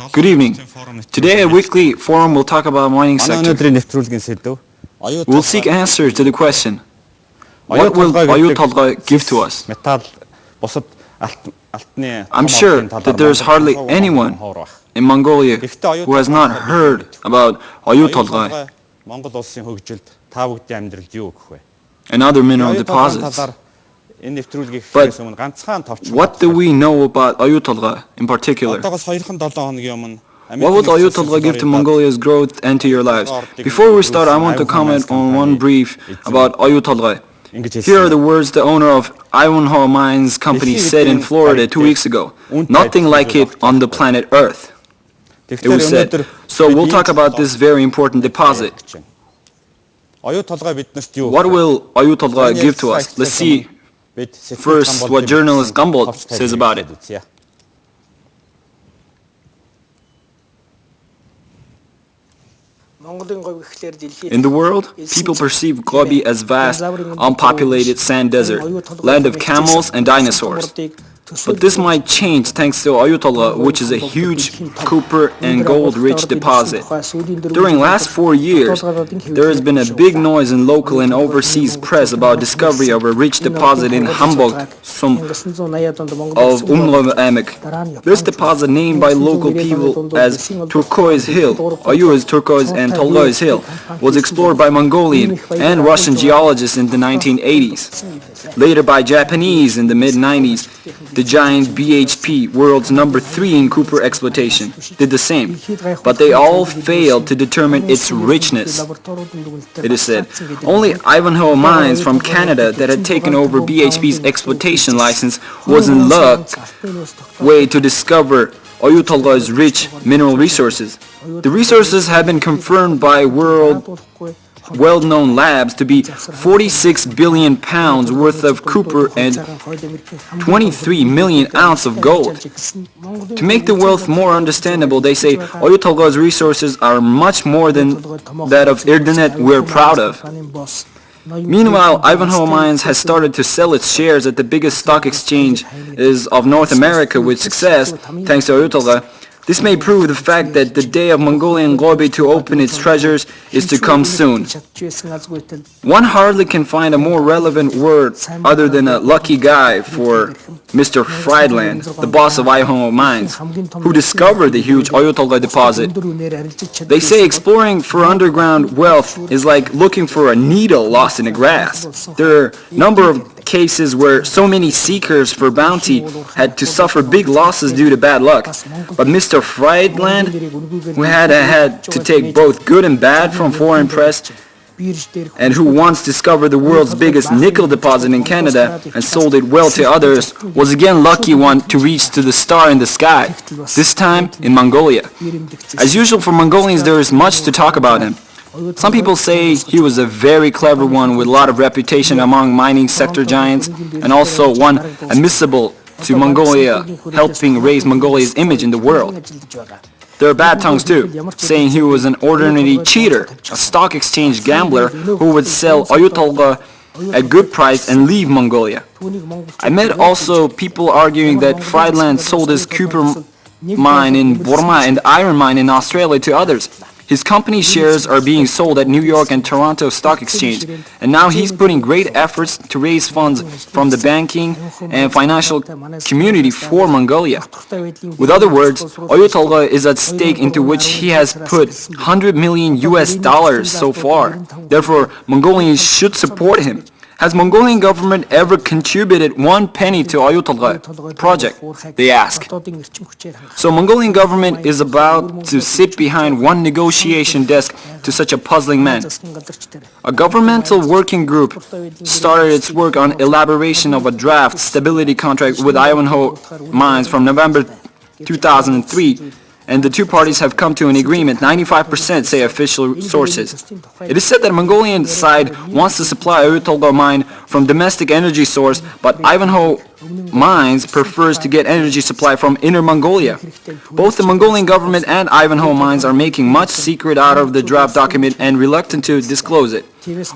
Good evening. Today at Weekly Forum we'll talk about mining sector. We'll seek answers to the question, what will Oюутолгой give to us? I'm sure that there is hardly anyone in Mongolia who has not heard about Oюутолгой and other mineral deposits. But what do we know about Oюутolgой in particular? What would Oюутolgой give to Mongolia's growth and to your lives? Before we start, I want to comment on one brief about Oюутolgой. Here are the words the owner of Ivanhoe Mines Company said in Florida 2 weeks ago. Nothing like it on the planet Earth. It was said. So we'll talk about this very important deposit. What will Oюутolgой give to us? Let's see first what journalist Ганболд says about it. In the world, people perceive Gobi as vast, unpopulated sand desert, land of camels and dinosaurs. But this might change thanks to Oюutolgой, which is a huge copper and gold-rich deposit. During the last 4 years, there has been a big noise in local and overseas press about discovery of a rich deposit in Ганболд of Emek. This deposit, named by local people as Turquoise Hill, Oyu is turquoise and Tolgoi Hill, was explored by Mongolian and Russian geologists in the 1980s. Later by Japanese in the mid-90s. The giant BHP, world's number 3 in copper exploitation, did the same, but they all failed to determine its richness. It is said, only Ivanhoe Mines from Canada that had taken over BHP's exploitation license was in luck way to discover Oюutolgoi's rich mineral resources. The resources have been confirmed by well-known labs to be 46 billion pounds worth of copper and 23 million ounces of gold. To make the wealth more understandable, they say Oюutolgoi's resources are much more than that of П.Эрдэнэ we're proud of. Meanwhile, Ivanhoe Mines has started to sell its shares at the biggest stock exchange of North America with success, thanks to Oюutolgой. This may prove the fact that the day of Mongolian Gobi to open its treasures is to come soon. One hardly can find a more relevant word other than a lucky guy for Mr. Friedland, the boss of Ivanhoe Mines, who discovered the huge Oюutolgой deposit. They say exploring for underground wealth is like looking for a needle lost in the grass. There are a number of cases where so many seekers for bounty had to suffer big losses due to bad luck. But Mr. Friedland, who had to take both good and bad from foreign press, and who once discovered the world's biggest nickel deposit in Canada and sold it well to others, was again lucky one to reach to the star in the sky, this time in Mongolia. As usual for Mongolians, there is much to talk about him. Some people say he was a very clever one with a lot of reputation among mining sector giants, and also one admissible to Mongolia, helping raise Mongolia's image in the world. There are bad tongues too, saying he was an ordinary cheater, a stock exchange gambler who would sell Oюutolgой at good price and leave Mongolia. I met also people arguing that Friedland sold his copper mine in Burma and iron mine in Australia to others. His company shares are being sold at New York and Toronto Stock Exchange, and now he's putting great efforts to raise funds from the banking and financial community for Mongolia. With other words, Oюutolgой is at stake into which he has put $100 million so far. Therefore, Mongolians should support him. Has Mongolian government ever contributed 1 penny to Oюutolgой project? They ask. So Mongolian government is about to sit behind one negotiation desk to such a puzzling man. A governmental working group started its work on elaboration of a draft stability contract with Ivanhoe Mines from November 2003. And the two parties have come to an agreement, 95% say official sources. It is said that Mongolian side wants to supply Oюutolgой mine from domestic energy source, but Ivanhoe Mines prefers to get energy supply from Inner Mongolia. Both the Mongolian government and Ivanhoe Mines are making much secret out of the draft document and reluctant to disclose it.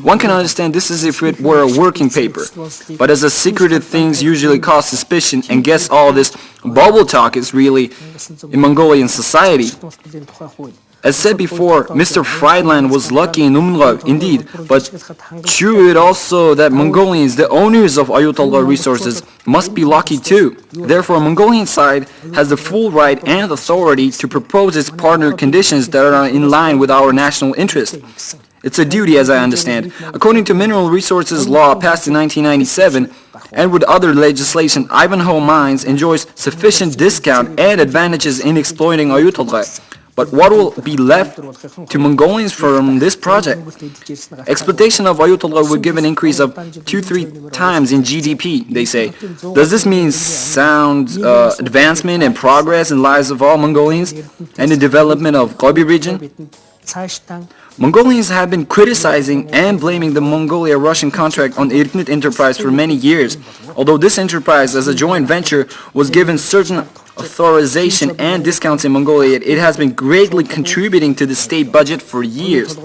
One can understand this as if it were a working paper, but as a secretive things usually cause suspicion, and guess all this bubble talk is really in Mongolian society. As said before, Mr. Friedland was lucky in Umrog, indeed, but true it also that Mongolians, the owners of Oюутолгой resources, must be lucky too. Therefore, Mongolian side has the full right and authority to propose its partner conditions that are in line with our national interest. It's a duty, as I understand. According to Mineral Resources Law passed in 1997, and with other legislation, Ivanhoe Mines enjoys sufficient discount and advantages in exploiting Oюутолгой. But what will be left to Mongolians from this project? Exploitation of Oюутолгой would give an increase of 2-3 times in GDP, they say. Does this mean sound advancement and progress in lives of all Mongolians and the development of Gobi region? Mongolians have been criticizing and blaming the Mongolia-Russian contract on Erdnit enterprise for many years. Although this enterprise as a joint venture was given certain authorization and discounts in Mongolia, it has been greatly contributing to the state budget for years.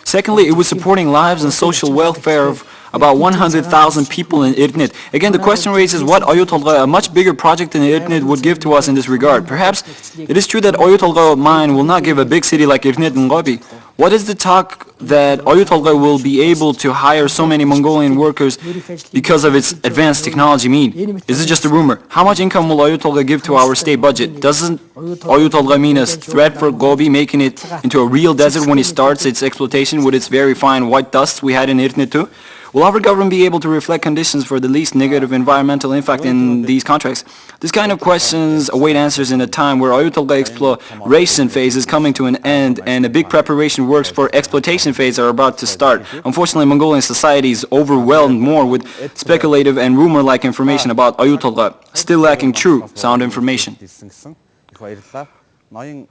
Secondly, it was supporting lives and social welfare of about 100,000 people in Erdnit. Again, the question raises what Oюутолгой, a much bigger project than Erdnit, would give to us in this regard. Perhaps it is true that Oюутолгой mine will not give a big city like Erdnit and Gobi. What is the talk that Oюутолгой will be able to hire so many Mongolian workers because of its advanced technology mean? Is it just a rumor? How much income will Oюутолгой give to our state budget? Doesn't Oюутолгой mean a threat for Gobi, making it into a real desert when it starts its exploitation with its very fine white dust we had in Erdnit too? Will our government be able to reflect conditions for the least negative environmental impact in these contracts? This kind of questions await answers in a time where Oюутолгой exploration phase is coming to an end and a big preparation works for exploitation phase are about to start. Unfortunately, Mongolian society is overwhelmed more with speculative and rumor-like information about Oюутолгой, still lacking true, sound information.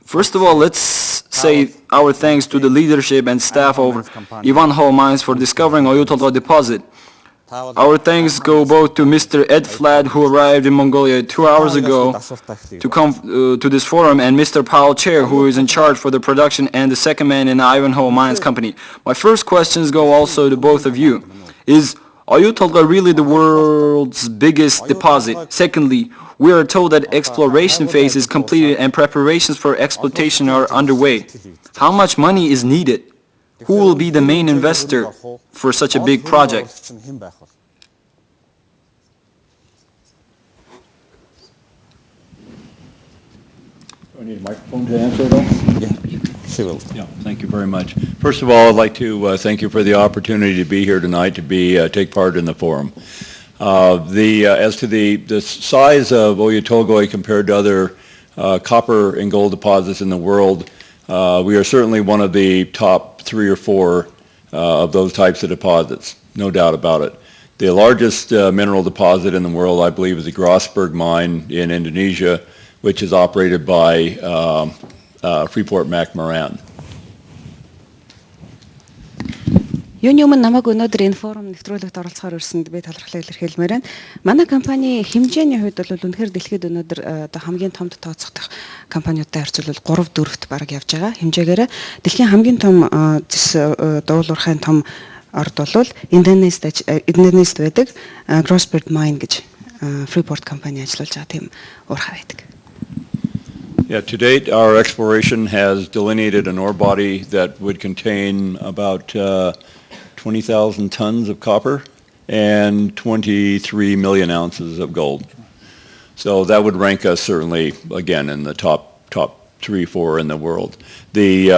First of all, let's say our thanks to the leadership and staff of Ivanhoe Mines for discovering Oюутолгой deposit. Our thanks go both to Mr. Ed Flad, who arrived in Mongolia 2 hours ago to come to this forum, and Mr. Paul Chair, who is in charge for the production and the second man in the Ivanhoe Mines company. My first questions go also to both of you. Is Oюутолгой really the world's biggest deposit? Secondly, we are told that exploration phase is completed and preparations for exploitation are underway. How much money is needed? Who will be the main investor for such a big project? Do I need a microphone to answer though? Yeah, she will. Yeah, thank you very much. First of all, I'd like to thank you for the opportunity to be here tonight, to take part in the forum. As to the size of Oюутолгой compared to other copper and gold deposits in the world, we are certainly one of the top 3 or 4 of those types of deposits, no doubt about it. The largest mineral deposit in the world, I believe, is the Grasberg mine in Indonesia, which is operated by Freeport-McMoRan. Юуны өмнө намайг өнөөдөр энэ форум нэвтрүүлэгт оролцохоор ирсэнд би талархлаа илэрхийлмээр байна. Манай компани хэмжээний хувьд бол үнэхээр дэлхийд өнөөдөр одоо хамгийн томд тооцогдох компаниудтай харьцуулбал 3/4-т бараг явж байгаа. Хэмжээгээр дэлхийн хамгийн том дуулуурхайн том орд бол Индонезид байдаг Grasberg mine гэж Freeport компани ажиллаж байгаа тийм уурхай байдаг. Yeah, to date, our exploration has delineated an ore body that would contain about 20,000 tons of copper and 23 million ounces of gold. So that would rank us certainly, again, in the top 3-4 in the world. The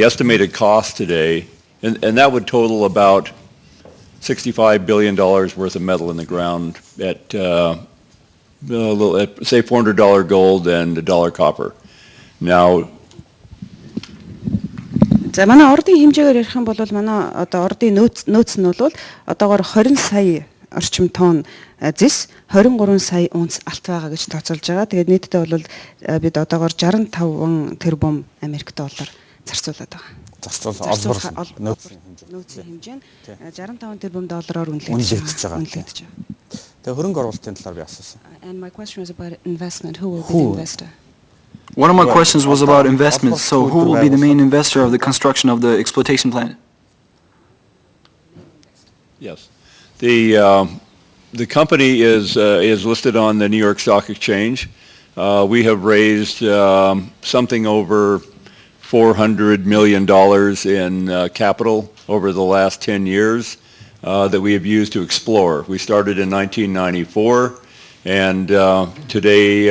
estimated cost today, and that would total about $65 billion worth of metal in the ground at say $400 gold and $1 copper. Now, за манай ордын хэмжээгээр ярих юм бол манай одоо ордын нөөц нь бол одоогоор 20 сая орчим тонн зэс 23 сая унц алт байгаа гэж тооцоолж байгаа. Тэгээд нийтдээ бол бид одоогоор 65 тэрбум Америк доллар зарцуулаад байгаа. Нөөцийн хэмжээ нь 65 тэрбум доллараар үнэлэгдэж байгаа. Тэгээ хөрөнгө оруулалтын талаар би асуусан. And my question was about investment. Who will be the investor? One of my questions was about investments. So who will be the main investor of the construction of the exploitation plant? Yes. The company is listed on the New York Stock Exchange. We have raised something over $400 million in capital over the last 10 years that we have used to explore. We started in 1994, and today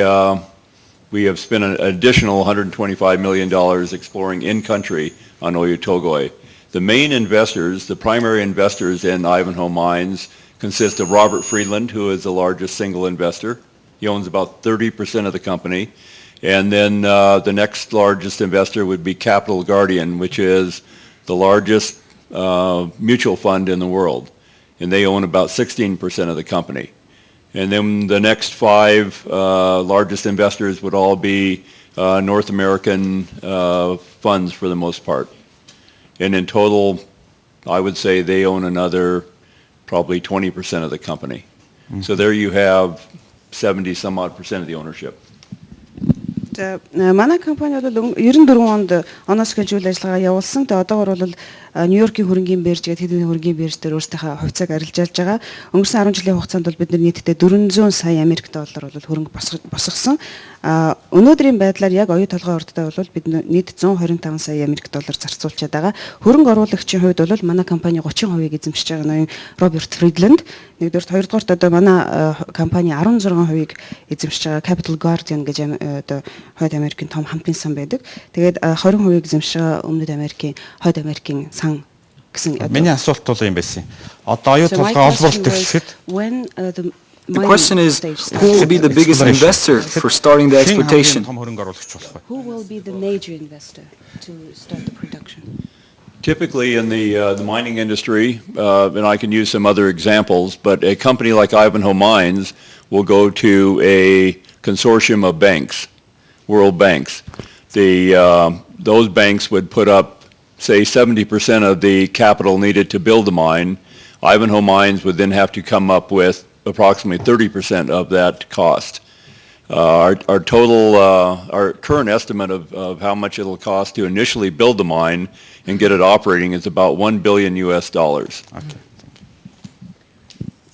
we have spent an additional $125 million exploring in-country on Ojutogoy. The main investors, the primary investors in Ivanhoe Mines, consist of Robert Friedland, who is the largest single investor. He owns about 30% of the company. And then the next largest investor would be Capital Guardian, which is the largest mutual fund in the world. And they own about 16% of the company. And then the next five largest investors would all be North American funds for the most part. And in total, I would say they own another probably 20% of the company. So there you have 70 some odd percent of the ownership. Манай компани бол 94 онд оноос эхэлж үйл ажиллагаа явуулсан. Тэгээ одоогор бол Нью-Йоркийн хөрөнгийн бирж гэдэг хэдэн хөрөнгийн бирж дээр өөрсдийнхөө хувьцааг арилжаалж байгаа. Өнгөрсөн 10 жилийн хугацаанд бол бид нийтдээ 400 сая Америк доллар бол хөрөнгө босгосон. Өнөөдрийн байдлаар яг оюутолгой ордтой бол бид нийт 125 сая Америк доллар зарцуулчаад байгаа. Хөрөнгө оруулагчийн хувьд бол манай компани 30% эзэмшиж байгаа ноён Роберт Фридланд. Нэгдүгээр, хоёрдугаарт одоо манай компани 16% эзэмшиж байгаа Capital Guardian гэж одоо Хойд Америкийн том хамтын сан байдаг. Тэгээд 20% эзэмшиж байгаа Өмнөд Америкийн Хойд Америкийн сан гэсэн. Миний асуулт бол юм байсан. Одоо оюутолгой олборлт эхлэхэд The question is, who will be the biggest investor for starting the exploitation? Who will be the major investor to start the production? Typically in the mining industry, and I can use some other examples, but a company like Ivanhoe Mines will go to a consortium of banks, world banks. Those banks would put up, say, 70% of the capital needed to build the mine. Ivanhoe Mines would then have to come up with approximately 30% of that cost. Our current estimate of how much it'll cost to initially build the mine and get it operating is about $1 billion US. Okay.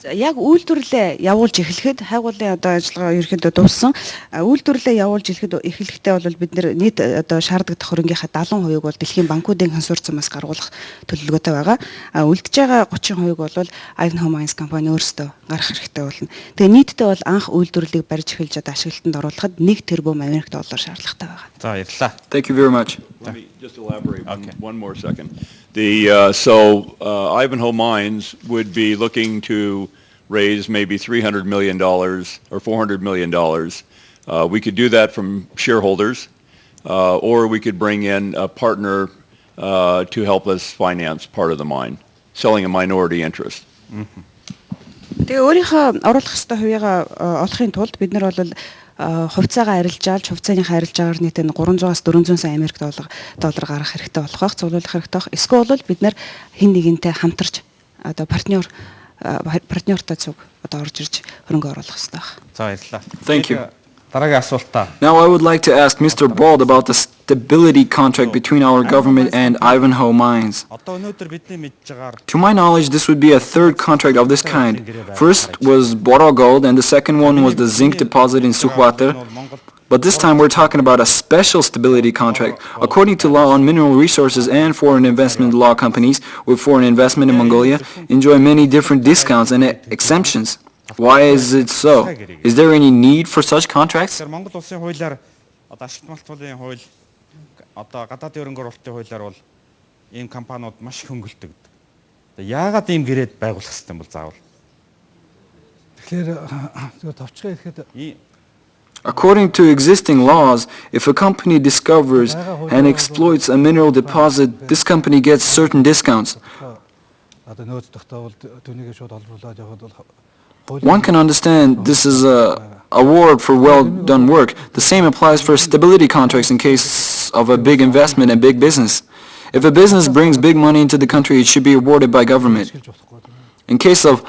Яг үйлдвэрлэлээ явуулж эхлэхэд хайгуулын одоо ажиллагаа ерөнхийдөө дууссан. Үйлдвэрлэлээ явуулж эхлэхдээ бол бид нийт одоо шаардлагатай хөрөнгийнхаа 70% бол дэлхийн банкуудын консорциумаас гаргуулах төлөвлөгөөтэй байгаа. Үлдэж байгаа 30% бол Ivanhoe Mines компани өөрсдөө гаргах хэрэгтэй болно. Тэгээ нийтдээ бол анх үйлдвэрлэлийг барьж эхэлж одоо ашиглалтанд оруулахад 1 тэрбум Америк доллар шаардлагатай байгаа. За баярлалаа. Thank you very much. Let me just elaborate one more second. Ivanhoe Mines would be looking to raise maybe $300 million or $400 million. We could do that from shareholders, or we could bring in a partner to help us finance part of the mine, selling a minority interest. Тэгээ өөрийнхөө оруулах ёстой хувьяа олохын тулд бид нар бол хувьцаагаа арилжаалж, хувьцааныхаа арилжаагаар нийт 300-аас 400 сая Америк доллар гаргах хэрэгтэй болох байх, цуглуулах хэрэгтэй байх. Эсвэл бол бид нар хэн нэгэнтэй хамтарч одоо партнертай цуг одоо орж ирж хөрөнгө оруулах хэрэгтэй байна. За баярлалаа. Thank you. Дараагийн асуултаа. Now I would like to ask Mr. Bald about the stability contract between our government and Ivanhoe Mines. Одоо өнөөдөр бидний мэдж байгаагаар To my knowledge, this would be a third contract of this kind. First was Boro Gold and the second one was the zinc deposit in Sukhwater. But this time we're talking about a special stability contract. According to law on mineral resources and foreign investment law, companies with foreign investment in Mongolia enjoy many different discounts and exemptions. Why is it so? Is there any need for such contracts? Монгол улсын хуулиар одоо ашигт малтуулын хууль одоо гадаадын хөрөнгө оруулалтын хуулиар бол ийм компаниуд маш их хөнгөлдөг. Одоо яагаад ийм гэрээд байгуулах хэрэгтэй юм бол заавал? Тэгэхээр товчгоо ирэхэд According to existing laws, if a company discovers and exploits a mineral deposit, this company gets certain discounts. One can understand this is a award for well done work. The same applies for stability contracts in case of a big investment and big business. If a business brings big money into the country, it should be awarded by government. In case of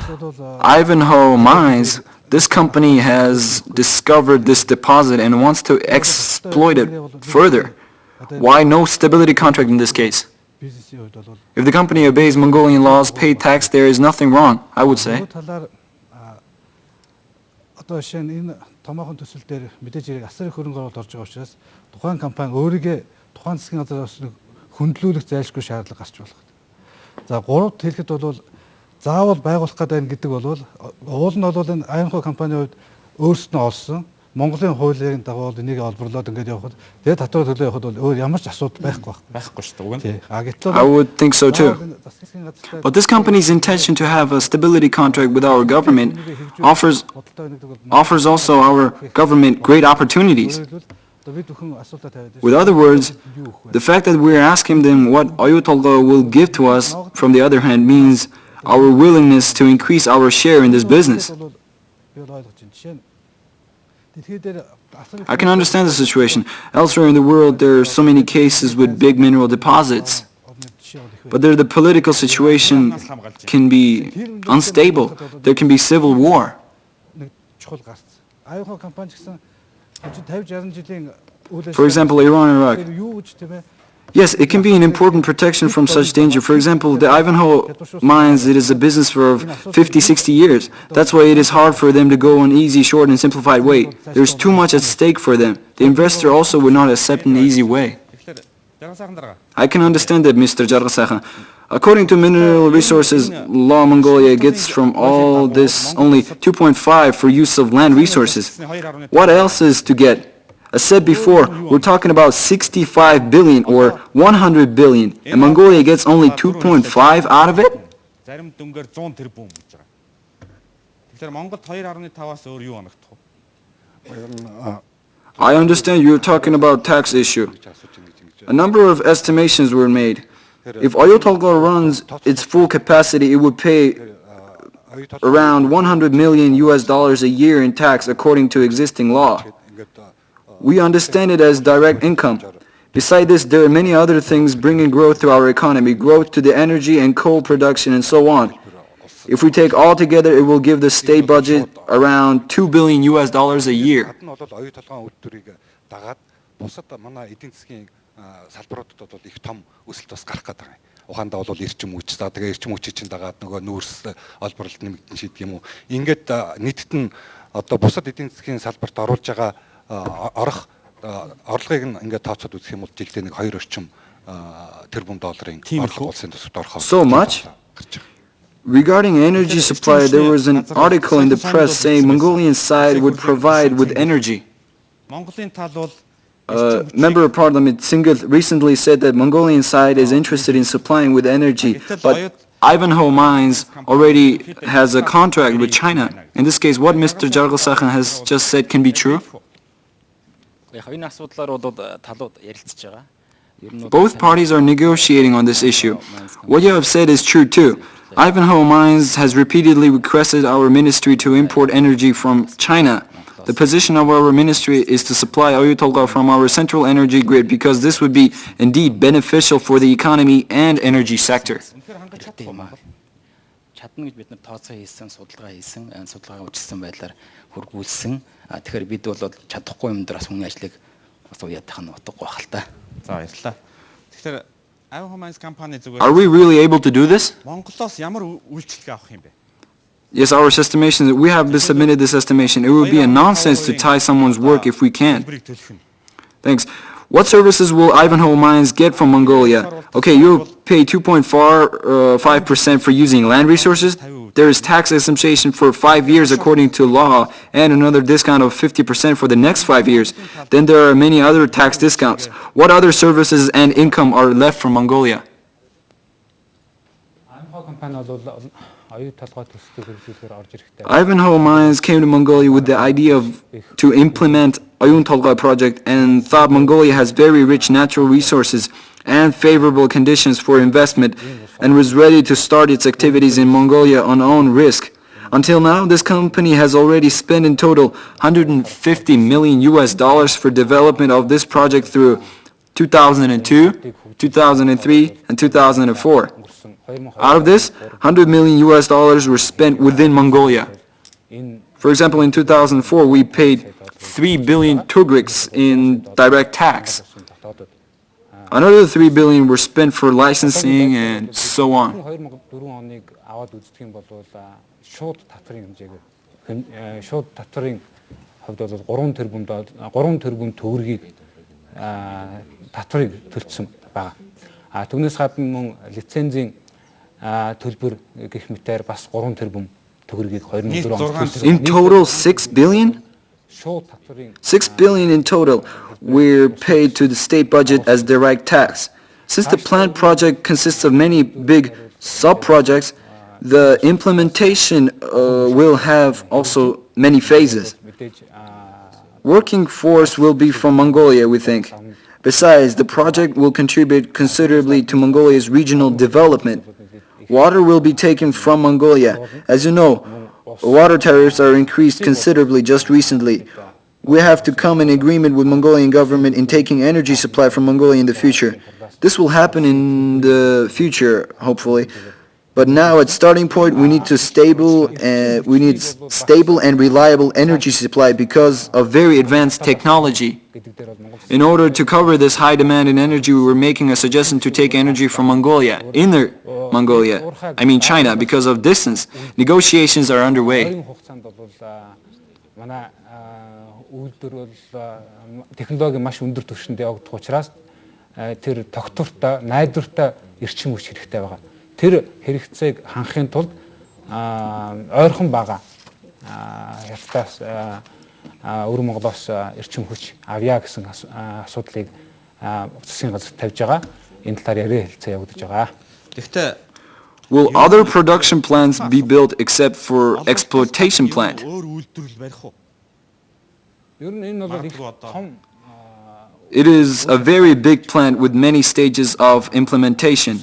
Ivanhoe Mines, this company has discovered this deposit and wants to exploit it further. Why no stability contract in this case? If the company obeys Mongolian laws, pay tax, there is nothing wrong, I would say. Одоо жишээ нь энэ томоохон төсөл дээр мэдээж хэрэг асар их хөрөнгө оруулалт орж байгаа учраас тухайн компани өөрийгөө тухайн засгийн газраас хөндлүүлэх зайлшгүй шаардлага гарч болох. За гуравт хэлэхэд бол заавал байгуулах гэдэг гэдэг бол уул нь бол энэ АМХ компанийн хувьд өөрсдөө олсон Монголын хуулийн дагуу энийг олборлоод ингээд явхад тэгээд татвар төлөө явхад бол өөр ямар ч асуудал байхгүй шүү дээ. I would think so too. But this company's intention to have a stability contract with our government offers also our government great opportunities. With other words, the fact that we're asking them what Oюутолгой will give to us, from the other hand, means our willingness to increase our share in this business. I can understand the situation. Elsewhere in the world, there are so many cases with big mineral deposits. But there the political situation can be unstable. There can be civil war. For example, Iran and Iraq. Yes, it can be an important protection from such danger. For example, the Ivanhoe mines, it is a business for 50, 60 years. That's why it is hard for them to go an easy, short, and simplified way. There's too much at stake for them. The investor also would not accept an easy way. I can understand that, Mr. Jargasakhan. According to Mineral Resources Law, Mongolia gets from all this only 2.5 for use of land resources. What else is to get? As said before, we're talking about 65 billion or 100 billion, and Mongolia gets only 2.5 out of it? I understand you're talking about tax issue. A number of estimations were made. If Oюутолгой runs its full capacity, it would pay around 100 million US dollars a year in tax according to existing law. We understand it as direct income. Besides this, there are many other things bringing growth to our economy, growth to the energy and coal production and so on. If we take all together, it will give the state budget around 2 billion US dollars a year. Ухаандаа бол эрчим хүч. За тэгээ эрчим хүчийг чинь дагаад нөгөө нүүрс олборлолт нэмэгдэн шийдэг юм уу. Ингээд нийтэд нь одоо бусад эдийн засгийн салбарт оруулж байгаа орох орлогыг ингээд тооцоод үзэх юм бол жилдээ нэг 2 орчим тэрбум долларын орлого улсын төсөвт орох. So much? Regarding energy supply, there was an article in the press saying Mongolian side would provide with energy. Member of Parliament Singut recently said that Mongolian side is interested in supplying with energy, but Ivanhoe Mines already has a contract with China. In this case, what Mr. Jargasakhan has just said can be true? Both parties are negotiating on this issue. What you have said is true too. Ivanhoe Mines has repeatedly requested our ministry to import energy from China. The position of our ministry is to supply Oюутолгой from our central energy grid because this would be indeed beneficial for the economy and energy sector. Are we really able to do this? Yes, our estimation, we have submitted this estimation. It would be a nonsense to tie someone's work if we can't. Thanks. What services will Ivanhoe Mines get from Mongolia? Okay, you'll pay 2.5% for using land resources. There is tax exemption for 5 years according to law and another discount of 50% for the next 5 years. Then there are many other tax discounts. What other services and income are left from Mongolia? Ivanhoe Mines came to Mongolia with the idea to implement Oюутолгой project and thought Mongolia has very rich natural resources and favorable conditions for investment and was ready to start its activities in Mongolia on own risk. Until now, this company has already spent in total 150 million US dollars for development of this project through 2002, 2003, and 2004. Out of this, 100 million US dollars were spent within Mongolia. For example, in 2004, we paid 3 billion tugriks in direct tax. Another 3 billion were spent for licensing and so on. 2004 оныг аваад үздэг юм бол шууд татварын хэмжээгээр шууд татварын хувьд бол 3 тэрбум төгрөгийг татварыг төлсөн байна. Түүнээс гадна мөн лицензийн төлбөр гэх мэтээр бас 3 тэрбум төгрөгийг 2004 онд төлсөн. In total 6 billion? 6 billion in total were paid to the state budget as direct tax. Since the plant project consists of many big sub-projects, the implementation will have also many phases. Working force will be from Mongolia, we think. Besides, the project will contribute considerably to Mongolia's regional development. Water will be taken from Mongolia. As you know, water tariffs are increased considerably just recently. We have to come in agreement with Mongolian government in taking energy supply from Mongolia in the future. This will happen in the future, hopefully. But now at starting point, we need stable and reliable energy supply because of very advanced technology. In order to cover this high demand in energy, we were making a suggestion to take energy from Mongolia, inner Mongolia, I mean China, because of distance. Negotiations are underway. Үйлдвэр бол технологи маш өндөр түвшинд явагдах учраас тэр тогтвортой, найдвартай эрчим хүч хэрэгтэй байгаа. Тэр хэрэгцээг хангахын тулд ойрхон бага хятадаас өвөр Монголоос эрчим хүч авъя гэсэн асуудлыг засгийн газар тавьж байгаа. Энэ талаар яриа хэлцээ явагдаж байгаа. Гэхдээ will other production plants be built except for exploitation plant? It is a very big plant with many stages of implementation.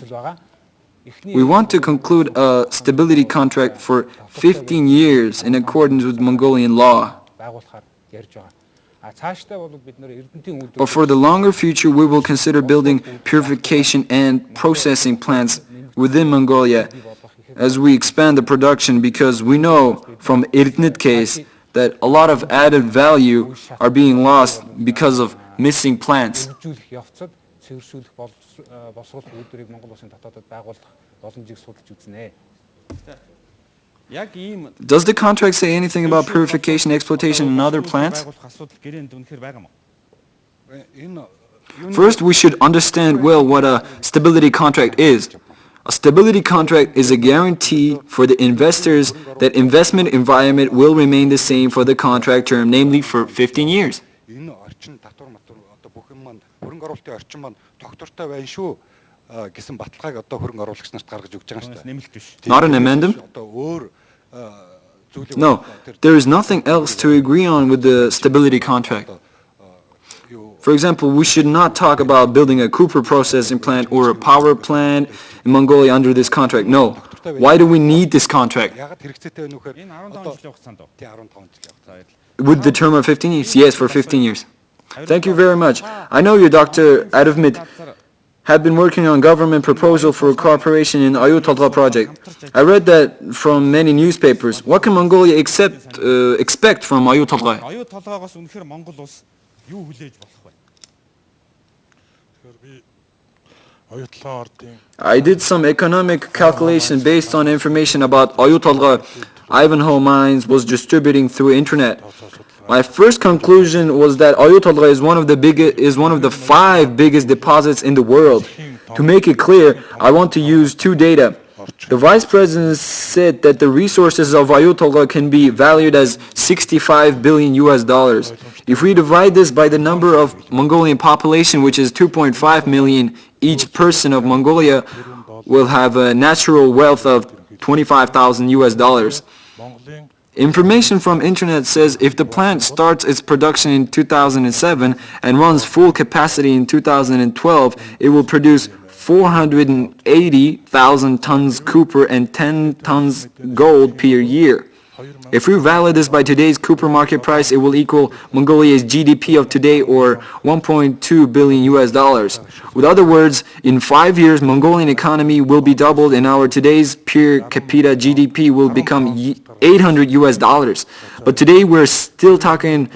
We want to conclude a stability contract for 15 years in accordance with Mongolian law. But for the longer future, we will consider building purification and processing plants within Mongolia as we expand the production, because we know from Erdnit case that a lot of added value are being lost because of missing plants. Does the contract say anything about purification, exploitation, and other plants? First, we should understand well what a stability contract is. A stability contract is a guarantee for the investors that investment environment will remain the same for the contract term, namely for 15 years. Not an addendum? No, there is nothing else to agree on with the stability contract. For example, we should not talk about building a copper processing plant or a power plant in Mongolia under this contract. No. Why do we need this contract? With the term of 15 years? Yes, for 15 years. Thank you very much. I know you, Dr. Adavmit, have been working on government proposal for cooperation in Oюутолгой project. I read that from many newspapers. What can Mongolia expect from Oюутолгой? I did some economic calculation based on information about Oюутолгой. Ivanhoe mines was distributing through internet. My first conclusion was that Oюутолгой is one of the 5 biggest deposits in the world. To make it clear, I want to use 2 data. The Vice President said that the resources of Oюутолгой can be valued as $65 billion. If we divide this by the number of Mongolian population, which is 2.5 million, each person of Mongolia will have a natural wealth of $25,000. Information from internet says if the plant starts its production in 2007 and runs full capacity in 2012, it will produce 480,000 tons copper and 10 tons gold per year. If we value this by today's copper market price, it will equal Mongolia's GDP of today, or $1.2 billion. With other words, in 5 years, Mongolian economy will be doubled and our today's per capita GDP will become $800. But today we're still talking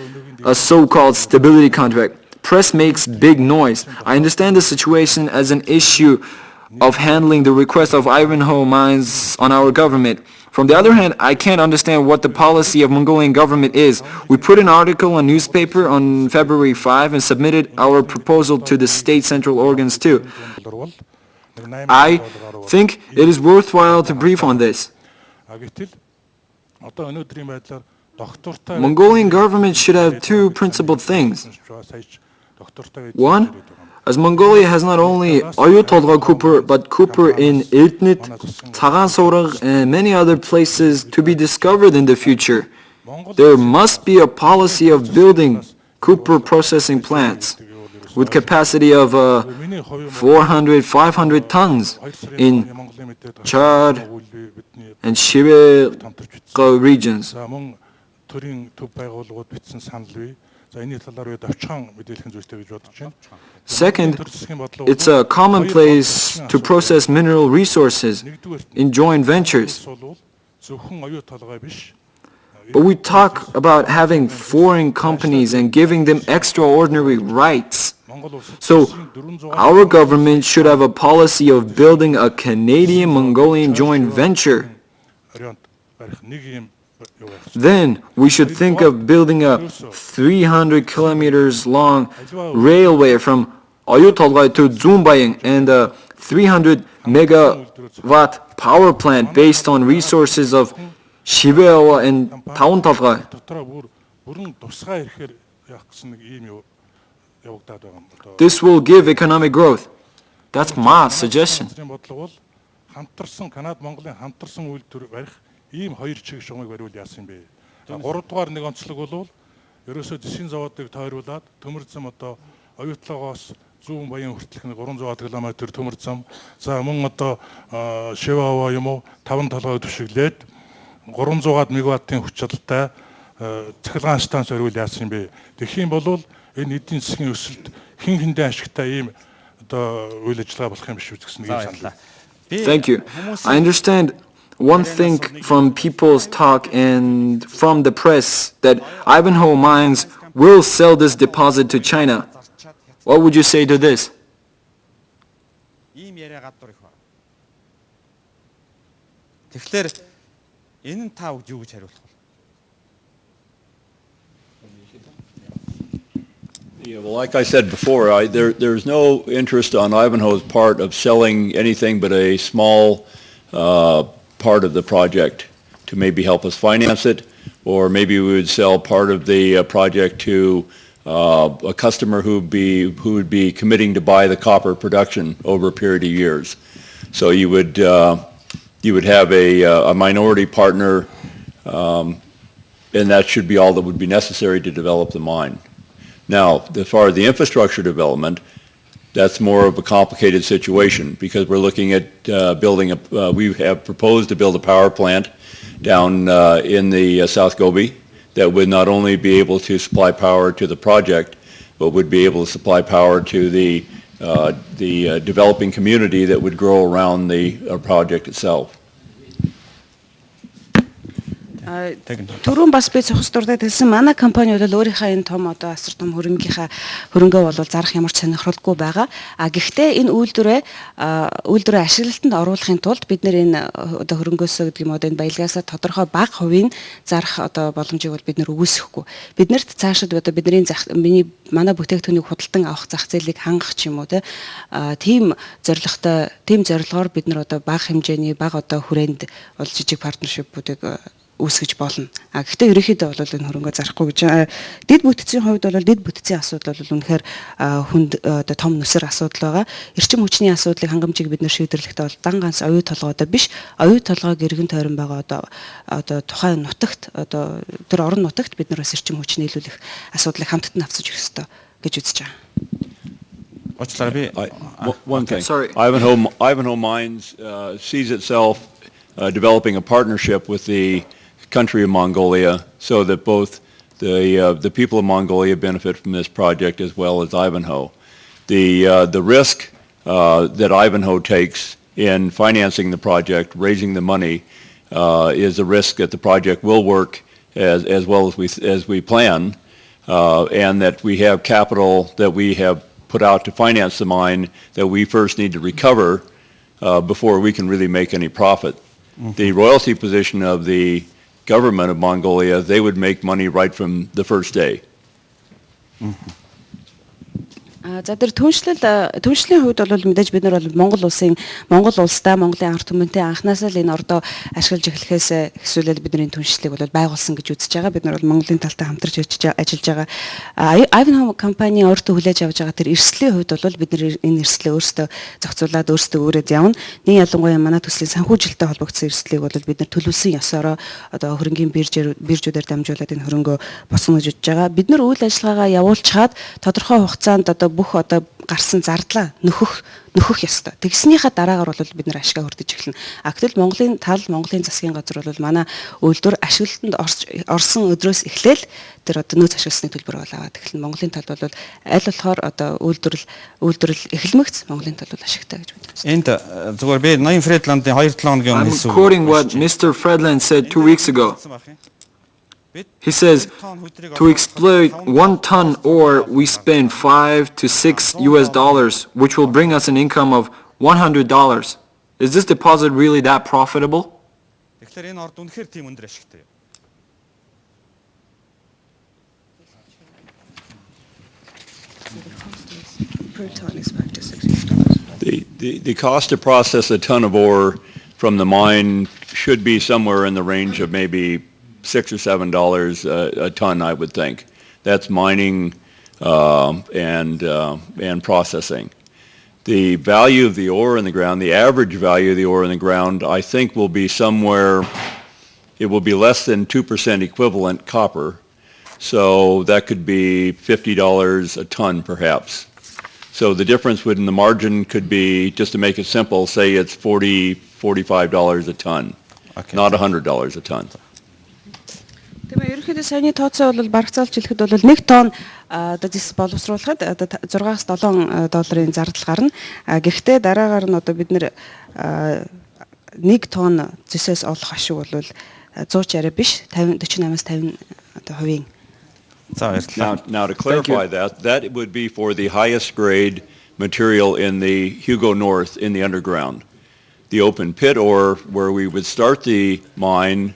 a so-called stability contract. press makes big noise. I understand the situation as an issue of handling the request of Ivanhoe mines on our government. From the other hand, I can't understand what the policy of Mongolian government is. We put an article in newspaper on February 5 and submitted our proposal to the state central organs too. I think it is worthwhile to brief on this. Mongolian government should have two principal things. One, as Mongolia has not only Oюутолгой Cooper, but Cooper in Erdnit, Цогсүрэнгийн, and many other places to be discovered in the future, there must be a policy of building Cooper processing plants with capacity of 400, 500 tons in Chad and Shibel regions. Second, it's a commonplace to process mineral resources in joint ventures. But we talk about having foreign companies and giving them extraordinary rights. So our government should have a policy of building a Canadian-Mongolian joint venture. Then we should think of building a 300 kilometers long railway from Oюутолгой to Zumbaying and a 300 megawatt power plant based on resources of Shibel and Oюутолгой. This will give economic growth. That's my suggestion. ийм хоёр чиг шугамыг бариул яасан бэ? 3 дугаар нэг онцлог бол ерөөсөө зэсний заводыг тойруулаад төмөр зам одоо Оюутолгоос зүүн баян хүртэлх 300 км төмөр зам. За мөн одоо Шивава юм уу 5 толгой түшиглээд 300-аад мегаваттын хүч чадалтай цахилгаан станц бариул яасан бэ? Тэгэх юм бол энэ эдийн засгийн өсөлт хэн хэндээ ашигтай ийм одоо үйл ажиллагаа болох юм биш үү гэсэн ийм санал. Thank you. I understand one thing from people's talk and from the press that Ivanhoe Mines will sell this deposit to China. What would you say to this? Тэгэхээр энэ нь та юу гэж хариулах вэ? Yeah, well, like I said before, there's no interest on Ivanhoe's part of selling anything but a small part of the project to maybe help us finance it, or maybe we would sell part of the project to a customer who would be committing to buy the copper production over a period of years. So you would have a minority partner, and that should be all that would be necessary to develop the mine. Now, as far as the infrastructure development, that's more of a complicated situation because we're looking at building we have proposed to build a power plant down in the South Gobi that would not only be able to supply power to the project, but would be able to supply power to the developing community that would grow around the project itself. Түрүүн бас би цогц дурдаад хэлсэн манай компаниуд бол өөрийнхөө энэ том одоо асар том хөрөнгөө бол зарах ямар ч сонирхолгүй байгаа. Гэхдээ энэ үйлдвэрээ ашиглалтанд оруулахын тулд бид нэр энэ одоо хөрөнгөөсөө гэдэг юм одоо энэ баялагаасаа тодорхой бага хувийн зарах одоо боломжийг бол бид нэр өгөөсөхгүй. Биднэрт цаашид одоо бидний манай бүтээгдэхүүнийг худалдан авах зах зээлийг хангах ч юм уу тийм зорилгоор бид нар одоо бага хэмжээний бага одоо хүрээнд бол жижиг партнершипүүдийг үүсгэж болно. Гэхдээ ерөнхийдөө бол энэ хөрөнгөө зарахгүй гэж дэд бүтцийн хувьд бол дэд бүтцийн асуудал бол үнэхээр хүнд одоо том нүсэр асуудал байгаа. Эрчим хүчний асуудлыг хангамжийг бид нэр шийдэрлэхдээ бол дан ганц оюутолгойдоо биш, оюутолгойг эргэн тойрон байгаа одоо тухайн нутагт одоо тэр орон нутагт бид нар бас эрчим хүч нийлүүлэх асуудлыг хамтдаа авчиж ирэх ёстой гэж үзэж байгаа. One thing. Ivanhoe Mines sees itself developing a partnership with the country of Mongolia so that both the people of Mongolia benefit from this project as well as Ivanhoe. The risk that Ivanhoe takes in financing the project, raising the money, is a risk that the project will work as well as we plan. and that we have capital that we have put out to finance the mine that we first need to recover before we can really make any profit. The royalty position of the government of Mongolia, they would make money right from the first day. За тэр түншлэлийн хувьд бол мэдээж бид нар бол Монгол улстай Монголын ард түмэнтэй анхнаасаа л энэ ордоо ашиглаж эхлэхээс эхсүүлэл бидний түншлэлийг бол байгуулсан гэж үзэж байгаа. Бид нар бол Монголын талтай хамтарч ажиллаж байгаа. Ivanhoe компани өөртөө хүлээж авч байгаа тэр эрсдлийн хувьд бол бид нар энэ эрсдлээ өөрсдөө зохицуулаад өөрсдөө өөрөөд явна. Нэг ялангуяа манай төслийн санхүүжилттэй холбогдсон эрсдлийг бол бид нар төлөвлөсөн ёсороо одоо хөрөнгийн биржүүдээр дамжуулаад энэ хөрөнгөө босгоно гэж үзэж байгаа. Бид нар үйл ажиллагаагаа явуулчихад тодорхой хугацаанд одоо бүх одоо гарсан зардлаа нөхөх ёстой. Тэгснийхаа дараагаар бол бид нар ашгаа хөрдөж эхэлнэ. Гэтэл Монголын засгийн газар бол манай үйлдвэр ашиглалтанд орсон өдрөөс эхлээл тэр одоо нөөц ашигласны төлбөр аваад эхэлнэ. Монголын талд бол аль болохоор одоо үйлдвэрлэл эхлэмэгц Монголын талд бол ашигтай гэж бодож байна. Энд зүгээр би ноён Фредландын 2-7 хоногийн өмнө I'm quoting what Mr. Fredland said 2 weeks ago. He says, to exploit 1 ton ore, we spend $5 to $6 which will bring us an income of $100. Is this deposit really that profitable? Тэгэхээр энэ орд үнэхээр тийм өндөр ашигтай. The cost to process a ton of ore from the mine should be somewhere in the range of maybe $6 or $7 a ton, I would think. That's mining and processing. The value of the ore in the ground, the average value of the ore in the ground, I think will be somewhere, it will be less than 2% equivalent copper. So that could be $50 a ton perhaps. So the difference within the margin could be, just to make it simple, say it's $40, $45 a ton, not $100 a ton. Тэгээ ерөнхийдөө саяны тооцоо бол барагцаалж хэлэхэд бол 1 тонн одоо зэс боловсруулахад одоо 6-аас $7 зардал гарна. Гэхдээ дараагаар нь одоо бид нэр 1 тонн зэсээс олох ашиг бол 160 биш 48-аас 50 одоо хувийн. Now to clarify that would be for the highest grade material in the Hugo North in the underground. The open pit ore where we would start the mine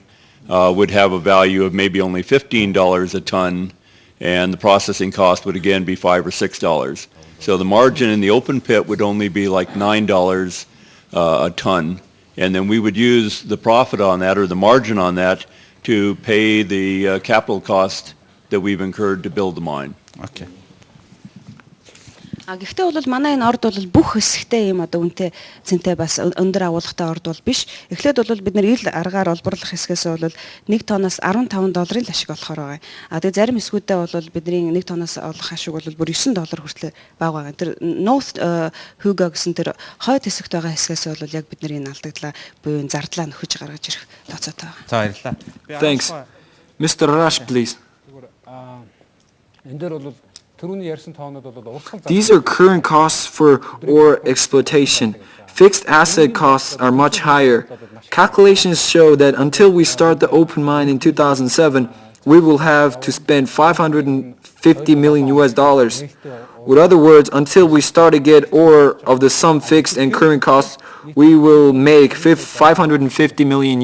would have a value of maybe only $15 a ton, and the processing cost would again be $5 or $6. So the margin in the open pit would only be like $9 a ton, and then we would use the profit on that or the margin on that to pay the capital cost that we've incurred to build the mine. Okay. Гэхдээ бол манай энэ орд бол бүх хэсэгтэй юм одоо үнэтэй цэнтэй бас өндөр агуулгатай орд бол биш. Эхлээд бол бид нэр ил аргаар олборлох хэсгээс бол 1 тонноос $15 л ашиг олохоор байгаа. Тэгээ зарим хэсгүүдэд бол бидний 1 тонноос олох ашиг бол бүр $9 хүртэл бага байгаа. Тэр North Hugo гэсэн тэр хойд хэсэгт байгаа хэсгээс бол яг бидний энэ алдагдлаа буюу зардлаа нөхөж гаргаж ирэх тооцоотой байгаа. За баярлалаа. Thanks. Mr. Rush, please. Энэ дээр бол These are current costs for ore exploitation. Fixed asset costs are much higher. Calculations show that until we start the open mine in 2007, we will have to spend $550 million. With other words, until we start to get ore of the sum fixed and current costs, we will make $550 million.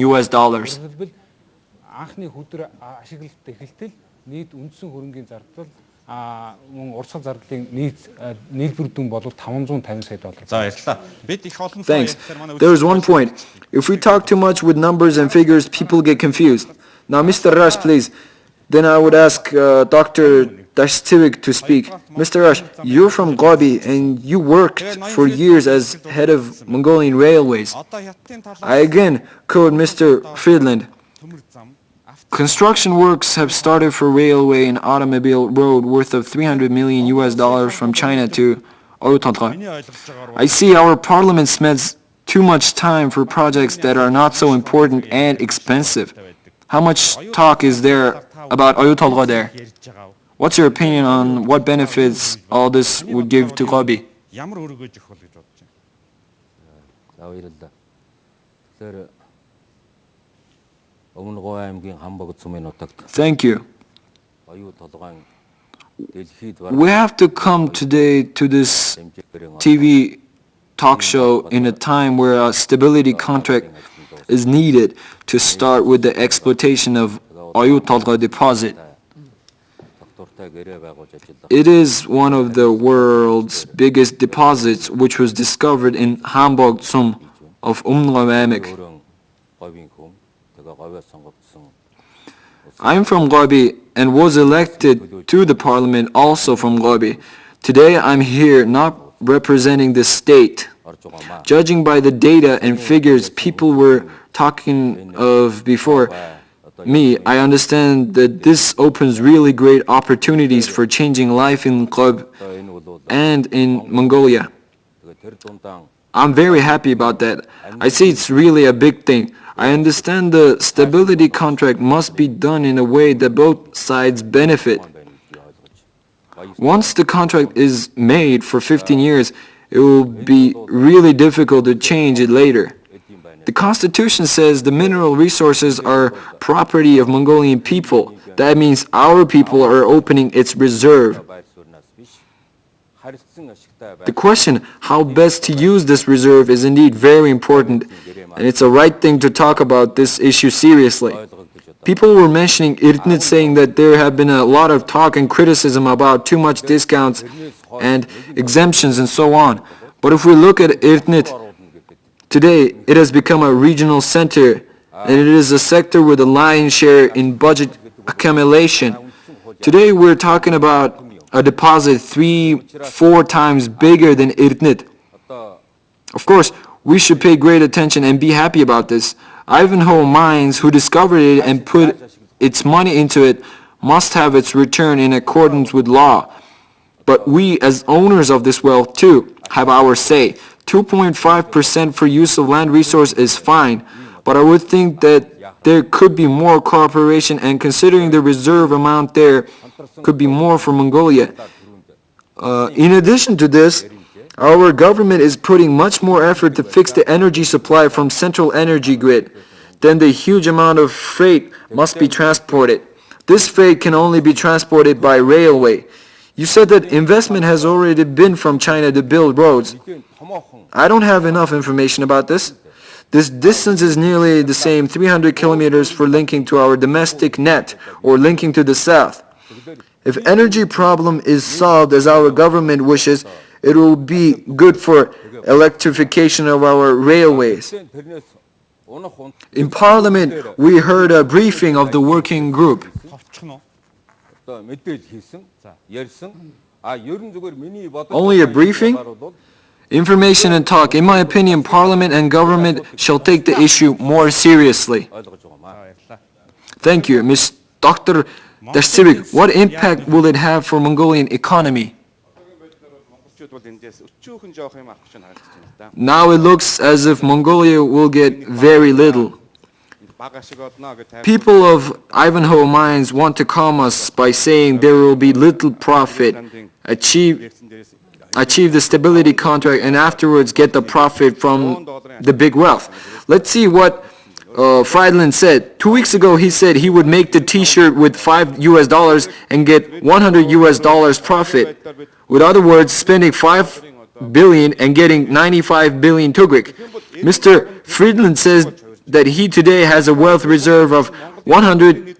Thanks. There's one point. If we talk too much with numbers and figures, people get confused. Now, Mr. Rush, please. Then I would ask Dr. Dashtivik to speak. Mr. Rush, you're from Gobi and you worked for years as head of Mongolian Railways. I again quote Mr. Friedland. Construction works have started for railway and automobile road worth of $300 million from China to Oюутолгой. I see our parliament spends too much time for projects that are not so important and expensive. How much talk is there about Oюутолгой there? What's your opinion on what benefits all this would give to Gobi? Thank you. we have to come today to this TV talk show in a time where a stability contract is needed to start with the exploitation of Oюутолгой deposit. It is one of the world's biggest deposits, which was discovered in Ганболд of аймаг. I'm from Gobi and was elected to the parliament also from Gobi. Today I'm here not representing the state. Judging by the data and figures people were talking of before me, I understand that this opens really great opportunities for changing life in Gobi and in Mongolia. I'm very happy about that. I see it's really a big thing. I understand the stability contract must be done in a way that both sides benefit. Once the contract is made for 15 years, it will be really difficult to change it later. The Constitution says the mineral resources are property of Mongolian people. That means our people are opening its reserve. The question how best to use this reserve is indeed very important, and it's a right thing to talk about this issue seriously. People were mentioning П.Эрдэнэ saying that there have been a lot of talk and criticism about too much discounts and exemptions and so on. But if we look at П.Эрдэнэ, today it has become a regional center, and it is a sector with a lion's share in budget accumulation. Today we're talking about a deposit 3-4 times bigger than П.Эрдэнэ. Of course, we should pay great attention and be happy about this. Ivanhoe Mines, who discovered it and put its money into it, must have its return in accordance with law. But we, as owners of this wealth too, have our say. 2.5% for use of land resource is fine, but I would think that there could be more cooperation, and considering the reserve amount there could be more for Mongolia. In addition to this, our government is putting much more effort to fix the energy supply from central energy grid. Then the huge amount of freight must be transported. This freight can only be transported by railway. You said that investment has already been from China to build roads. I don't have enough information about this. This distance is nearly the same, 300 kilometers for linking to our domestic net or linking to the south. If energy problem is solved as our government wishes, it will be good for electrification of our railways. In Parliament, we heard a briefing of the working group. Only a briefing? Information and talk. In my opinion, Parliament and government shall take the issue more seriously. Thank you. Ms. Dr. Dashsivik, what impact will it have for Mongolian economy? Now it looks as if Mongolia will get very little. People of Ivanhoe Mines want to calm us by saying there will be little profit, achieve the stability contract, and afterwards get the profit from the big wealth. Let's see what Friedland said. 2 weeks ago he said he would make the t-shirt with $5 and get $100 profit. With other words, spending 5 billion and getting 95 billion tugrik. Mr. Friedland says that he today has a wealth reserve of $100.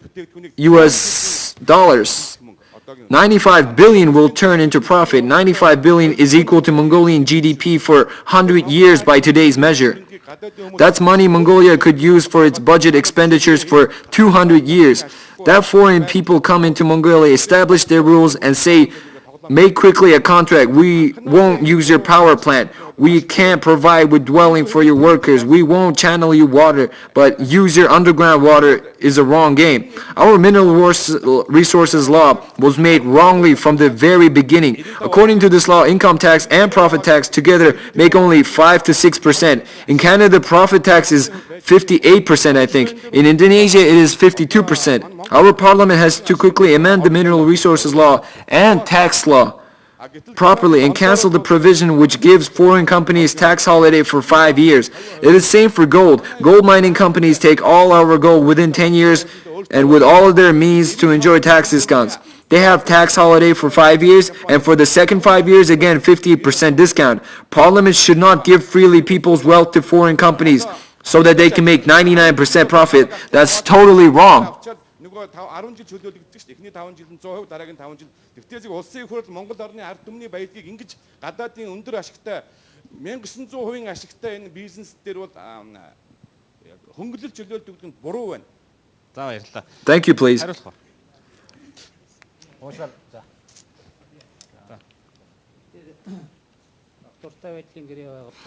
95 billion will turn into profit. 95 billion is equal to Mongolian GDP for 100 years by today's measure. That's money Mongolia could use for its budget expenditures for 200 years. That foreign people come into Mongolia, establish their rules, and say, make quickly a contract. We won't use your power plant. We can't provide with dwelling for your workers. We won't channel you water, but use your underground water is a wrong game. Our mineral resources law was made wrongly from the very beginning. According to this law, income tax and profit tax together make only 5 to 6%. In Canada, profit tax is 58%, I think. In Indonesia, it is 52%. Our parliament has to quickly amend the mineral resources law and tax law properly and cancel the provision which gives foreign companies tax holiday for 5 years. It is same for gold. Gold mining companies take all our gold within 10 years and with all of their means to enjoy tax discounts. They have tax holiday for 5 years, and for the second 5 years, again, 50% discount. Parliament should not give freely people's wealth to foreign companies so that they can make 99% profit. That's totally wrong. нөгөө 10 жил чөлөөлөгддөг шүү дээ. Эхний 5 жил нь 100%, дараагийн 5 жил. Тэгтээ зэрэг улсын их хурл Монгол орны ард түмний баялагийг ингэж гадаадын өндөр ашигтай 1900% ашигтай энэ бизнес дээр бол хөнгөлөлт чөлөөлдөг нь буруу байна. За баярлалаа. Thank you, please. Хариулах.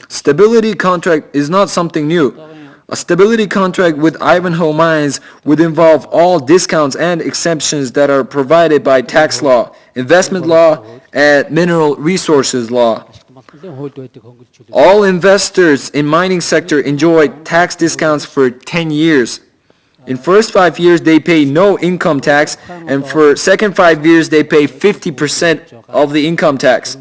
Stability contract is not something new. A stability contract with Ivanhoe Mines would involve all discounts and exemptions that are provided by tax law, investment law, and mineral resources law. All investors in mining sector enjoy tax discounts for 10 years. In first 5 years, they pay no income tax, and for second 5 years, they pay 50% of the income tax.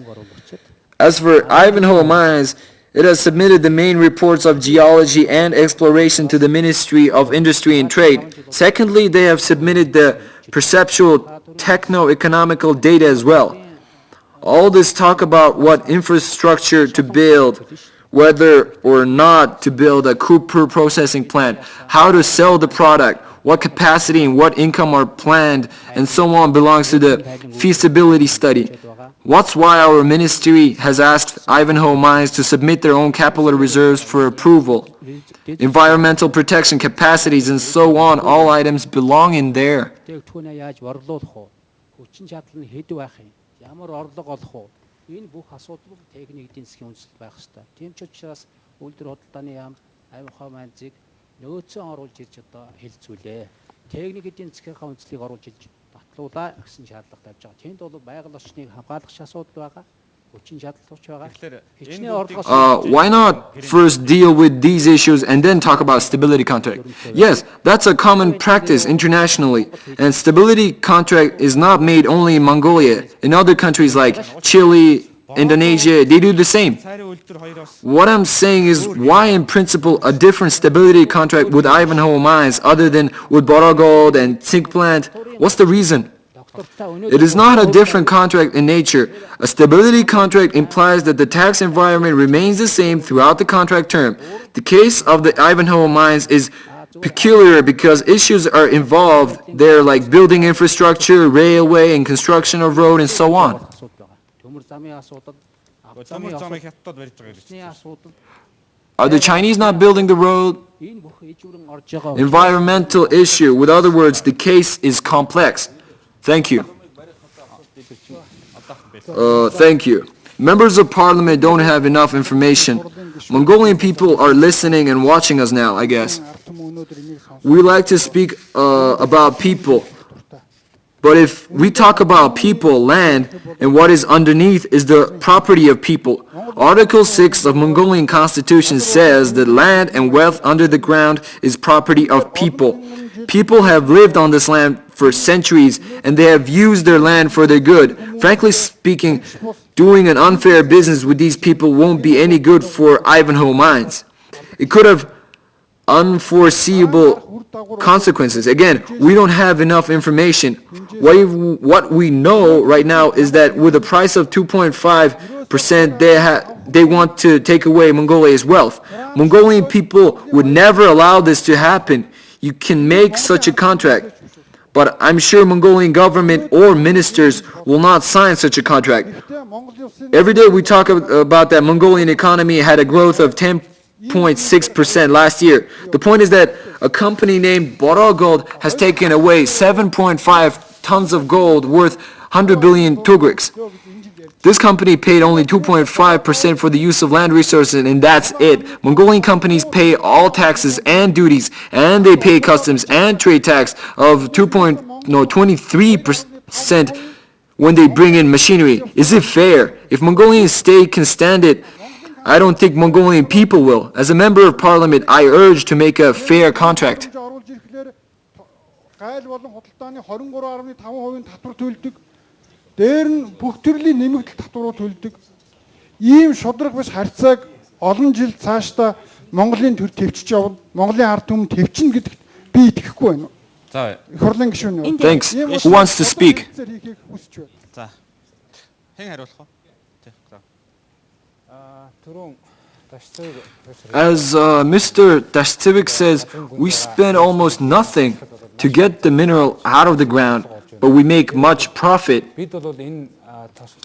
As for Ivanhoe Mines, it has submitted the main reports of geology and exploration to the Ministry of Industry and Trade. Secondly, they have submitted the perceptual techno-economical data as well. All this talk about what infrastructure to build, whether or not to build a copper processing plant, how to sell the product, what capacity and what income are planned, and so on belongs to the feasibility study. That's why our ministry has asked Ivanhoe Mines to submit their own capital reserves for approval. Environmental protection capacities and so on, all items belong in there. Ямар орлого олох уу? Энэ бүх асуудал техник эдийн засгийн үндэслэл байх ёстой. Тийм ч учраас үйлдвэр худалдааны яам Аймхаа манзыг нөөцөө оруулж ирж одоо хэлцүүлээ. Техник эдийн засгийнхаа үндэслэлийг оруулж ирж батлуулаа гэсэн шаардлага тавьж байгаа. Тэнд бол байгаль орчныг хамгаалах асуудал байгаа. Why not first deal with these issues and then talk about stability contract? Yes, that's a common practice internationally, and stability contract is not made only in Mongolia. In other countries like Chile, Indonesia, they do the same. What I'm saying is, why in principle a different stability contract with Ivanhoe Mines other than with Borogold and zinc plant? What's the reason? It is not a different contract in nature. A stability contract implies that the tax environment remains the same throughout the contract term. The case of the Ivanhoe Mines is peculiar because issues are involved there like building infrastructure, railway, and construction of road, and so on. Are the Chinese not building the road? Environmental issue. With other words, the case is complex. Thank you. Thank you. Members of Parliament don't have enough information. Mongolian people are listening and watching us now, I guess. We like to speak about people. But if we talk about people, land, and what is underneath is the property of people. Article 6 of Mongolian Constitution says that land and wealth under the ground is property of people. People have lived on this land for centuries, and they have used their land for their good. Frankly speaking, doing an unfair business with these people won't be any good for Ivanhoe Mines. It could have unforeseeable consequences. Again, we don't have enough information. What we know right now is that with a price of 2.5%, they want to take away Mongolia's wealth. Mongolian people would never allow this to happen. You can make such a contract, but I'm sure Mongolian government or ministers will not sign such a contract. Every day we talk about that Mongolian economy had a growth of 10.6% last year. The point is that a company named Borogold has taken away 7.5 tons of gold worth 100 billion tugriks. This company paid only 2.5% for the use of land resources, and that's it. Mongolian companies pay all taxes and duties, and they pay customs and trade tax of 23% when they bring in machinery. Is it fair? If Mongolian state can stand it, I don't think Mongolian people will. As a member of parliament, I urge to make a fair contract. Дээр нь бүх төрлийн нэмэгдэл татварууд төлдөг. Ийм шудраг биш харьцааг олон жил цаашдаа Монголын төр төвчж явна. Монголын ард түмэн төвчин гэдэгт би итгэхгүй байна. За. Их хурлын гишүүн. Thanks. Who wants to speak? За. Хэн хариулах вэ? Түрүүн Дашцэг As Mr. Dashtivik says, we spend almost nothing to get the mineral out of the ground, but we make much profit. бид бол энэ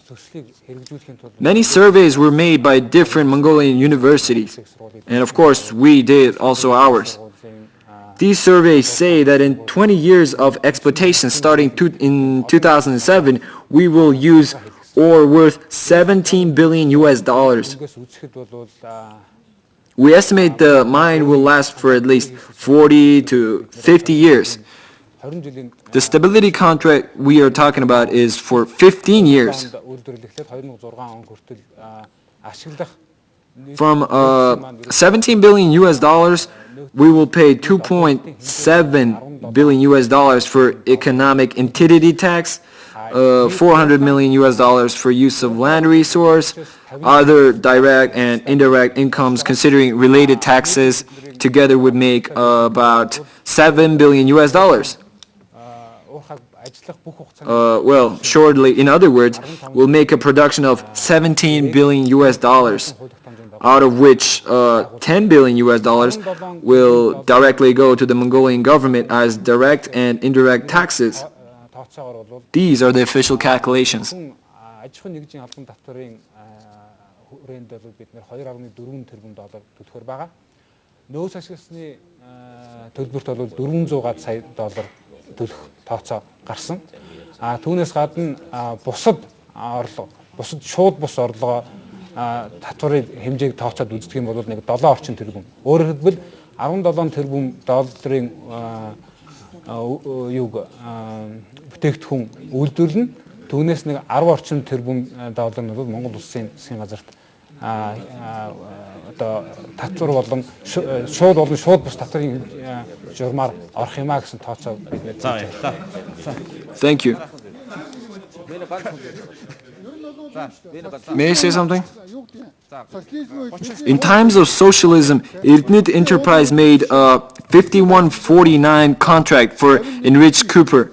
төслийг хэрэгжүүлэхийн тулд Many surveys were made by different Mongolian universities, and of course we did also ours. These surveys say that in 20 years of exploitation starting in 2007, we will use ore worth 17 billion US dollars. үгээс үзэхэд бол We estimate the mine will last for at least 40 to 50 years. 20 жилийн The stability contract we are talking about is for 15 years. үйлдвэрлэхэд 2006 он хүртэл ашиглах From 17 billion US dollars, we will pay 2.7 billion US dollars for economic entity tax, 400 million US dollars for use of land resource, other direct and indirect incomes considering related taxes together would make about 7 billion US dollars. уурхайг ажиллах бүх хугацаанд Well, shortly, in other words, we'll make a production of 17 billion US dollars, out of which 10 billion US dollars will directly go to the Mongolian government as direct and indirect taxes. тооцоогоор бол These are the official calculations. аж ахуйн нэгжийн албан давтарын хүрээнд бол бид нэр 2.4 тэрбум доллар төлөхөр байгаа. Нөөц ашигласны төлбөрт бол 400 сая доллар төлөх тооцоо гарсан. Түүнээс гадна бусад орлого, бусад шууд бус орлогоо татварын хэмжээг тооцоод үздэг юм бол нэг 7 орчим тэрбум. Өөрөөр хэлбэл 17 тэрбум долларын бүтээгдэхүүн үйлдвэрлэн түүнээс нэг 10 орчим тэрбум доллар нь бол Монгол улсын засгийн газарт одоо татвар болон шууд бус татварын журмаар орох юмаа гэсэн тооцоо бид нэ. Thank you. May I say something? In times of socialism, Erdnit Enterprise made a 5149 contract for enriched copper.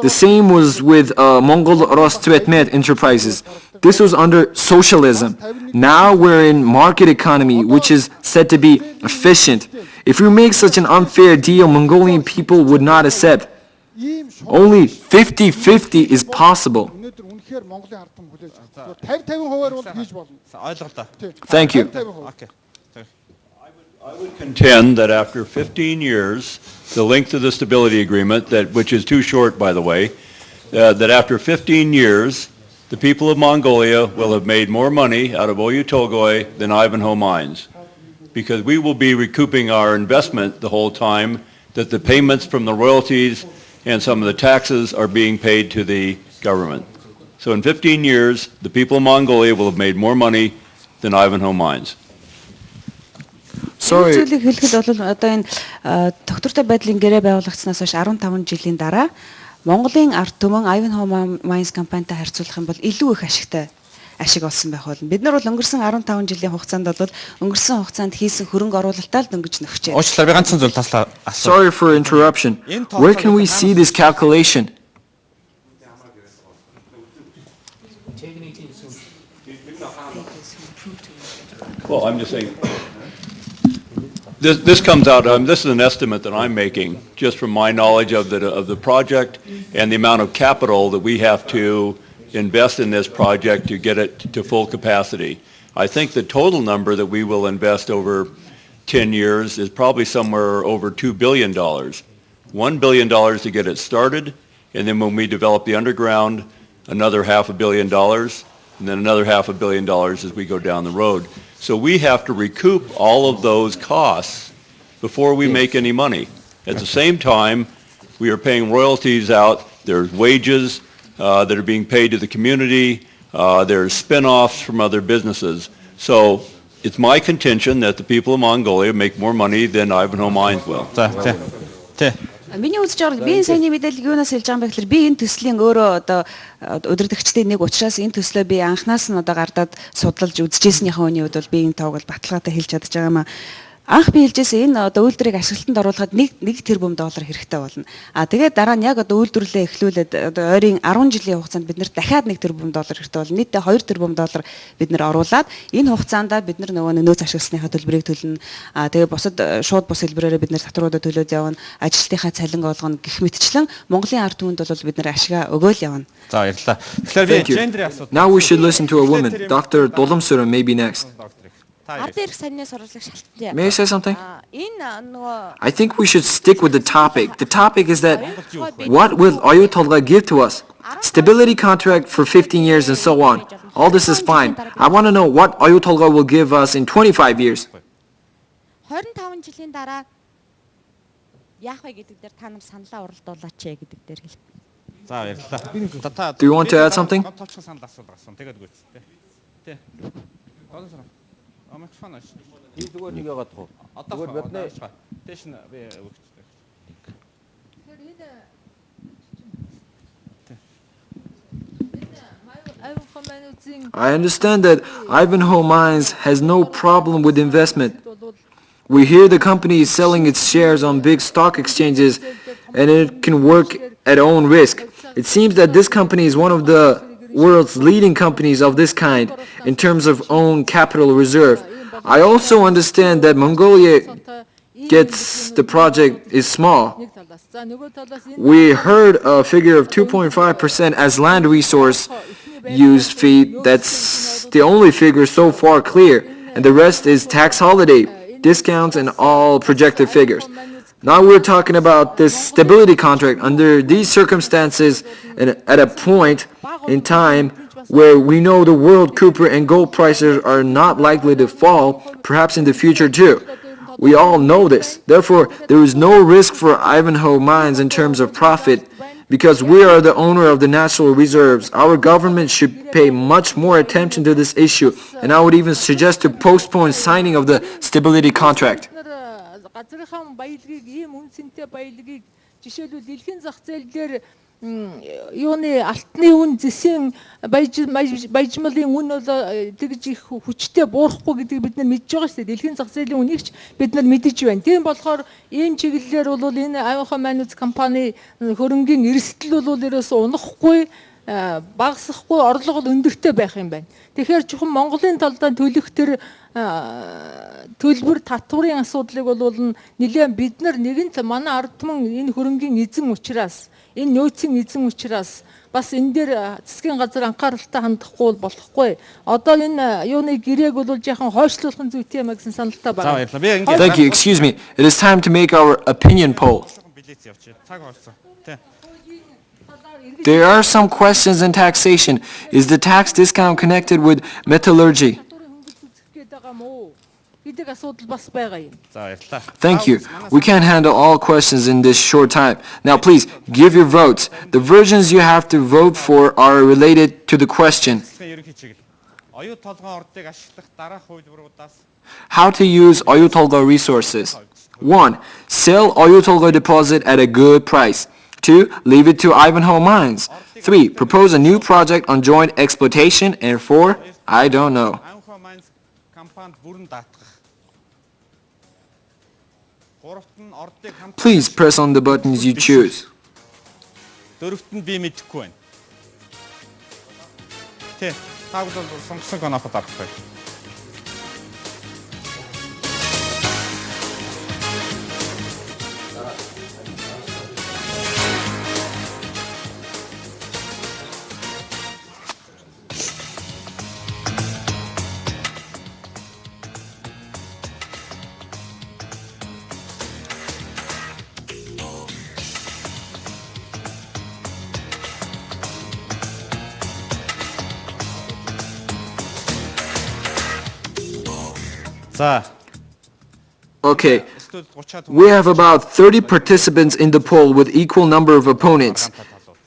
The same was with Mongol Rostvetmet Enterprises. This was under socialism. Now we're in market economy, which is said to be efficient. If we make such an unfair deal, Mongolian people would not accept. Only 50-50 is possible. Thank you. Okay. I would contend that after 15 years, the length of the stability agreement, which is too short, by the way, that after 15 years, the people of Mongolia will have made more money out of Oюутолгой than Ivanhoe mines, because we will be recouping our investment the whole time, that the payments from the royalties and some of the taxes are being paid to the government. So in 15 years, the people of Mongolia will have made more money than Ivanhoe mines. Sorry. Зүйлийг хэлэхэд бол одоо энэ тогтвортой байдлын гэрээ байгуулагдсанаас хойш 15 жилийн дараа Монголын ард түмэн Ivanhoe Mines компанитай харьцуулах юм бол илүү их ашиг олсон байх болно. Бид нар бол өнгөрсөн 15 жилийн хугацаанд бол өнгөрсөн хугацаанд хийсэн хөрөнгө оруулалтаа л дөнгөж нөхчээ. Уучлаарай, би ганцхан зүйл таслаа. Sorry for interruption. Where can we see this calculation? Well, I'm just saying, this comes out, this is an estimate that I'm making, just from my knowledge of the project and the amount of capital that we have to invest in this project to get it to full capacity. I think the total number that we will invest over 10 years is probably somewhere over $2 billion. $1 billion to get it started, and then when we develop the underground, another $500 million, and then another $500 million as we go down the road. So we have to recoup all of those costs before we make any money. At the same time, we are paying royalties out. There's wages that are being paid to the community. There's spin-offs from other businesses. So it's my contention that the people of Mongolia make more money than Ivanhoe Mines will. Миний үзэж байгаа би энэ саяны мэдээлэл юунаас хэлж байгаа юм бэ гэхээр би энэ төслийн өөрөө одоо удирдагчдын нэг учраас энэ төслөө би анханаас нь одоо гардаад судалж үзэжсэнийхээ үний хувьд бол би энэ тоог бол баталгаатай хэлж чадж байгаа юм аа. Анх би хэлжсэн энэ одоо үйлдвэрийг ашиглалтанд оруулахад 1 тэрбум доллар хэрэгтэй болно. Тэгээд дараа нь яг одоо үйлдвэрлэлээ эхлүүлээд одоо ойрын 10 жилийн хугацаанд бид нэр дахиад 1 тэрбум доллар хэрэгтэй болно. Нийтдээ 2 тэрбум доллар бид нэр оруулаад энэ хугацаанд бид нар нөгөө нөөц ашигласныхаа төлбөрийг төлнө. Тэгээд бусад шууд бус хэлбэрээр бид нэр татваруудаа төлөөд явна. Ажилтныхаа цалин олгоно гэх мэтчлэн Монголын ард түмэнд бол бид нэр ашигаа өгөөл явна. За баярлалаа. Тэгэхээр би гендрийн асуудал. Now we should listen to a woman. Dr. Болорчулуун may be next. Ардын эрх сайнны сурвалжлах шалтгаан. May I say something? Энэ нөгөө I think we should stick with the topic. The topic is that what will Oюутолгой give to us? Stability contract for 15 years and so on. All this is fine. I want to know what Oюутолгой will give us in 25 years. 25 жилийн дараа яах вэ гэдэг дээр та нар саналаа уралдуулаач гэдэг дээр хэл. За баярлалаа. Do you want to add something? Толчхон санал асуулт гарсан. Тэгээд гүйц тэ. Болорчулуун. Микрофон аш. Би зүгээр нэг яагаад тах. Зүгээр бидний дэш нь би өгчтэй. I understand that Ivanhoe Mines has no problem with investment. We hear the company is selling its shares on big stock exchanges and it can work at own risk. It seems that this company is one of the world's leading companies of this kind in terms of own capital reserve. I also understand that Mongolia gets the project is small. We heard a figure of 2.5% as land resource use fee. That's the only figure so far clear, and the rest is tax holiday, discounts, and all projected figures. Now we're talking about this stability contract under these circumstances and at a point in time where we know the world copper and gold prices are not likely to fall, perhaps in the future too. We all know this. Therefore, there is no risk for Ivanhoe Mines in terms of profit because we are the owner of the natural reserves. Our government should pay much more attention to this issue, and I would even suggest to postpone signing of the stability contract. Газрынхаа баялагийг ийм үнцэнтэй баялагийг жишээлбэл дэлхийн зах зээл дээр юуны алтны үн зэсийн баяжмалын үн бол тэгж их хүчтэй буурахгүй гэдгийг бид нар мэдж байгаа шүү дээ. Дэлхийн зах зээлийн үнийг ч бид нар мэдэж байна. Тийм болохоор ийм чиглэлээр бол энэ Англи манус компани хөрөнгийн эрсдэл бол ерөөсөө унахгүй багасахгүй орлого бол өндөртэй байх юм байна. Тэгэхээр зөвхөн Монголын талдаа төлөх төр төлбөр татварын асуудлыг бол нэлээд бид нар нэгэн манай ард түмэн энэ хөрөнгийн эзэн учраас энэ нөөцийн эзэн учраас бас энэ дээр засгийн газар анхааралтай хандахгүй болохгүй. Одоо энэ юуны гэрээг бол яхан хойшлуулах зүйтэй юм гэсэн саналтай байна. Thank you. Excuse me. It is time to make our opinion poll. There are some questions in taxation. Is the tax discount connected with metallurgy? Thank you. We can't handle all questions in this short time. Now please, give your votes. The versions you have to vote for are related to the question. How to use Oюутолгой resources. 1. Sell Oюутолгой deposit at a good price. 2. Leave it to Ivanhoe Mines. 3. Propose a new project on joint exploitation. And 4. I don't know. Please press on the buttons you choose. Okay, we have about 30 participants in the poll with equal number of opponents.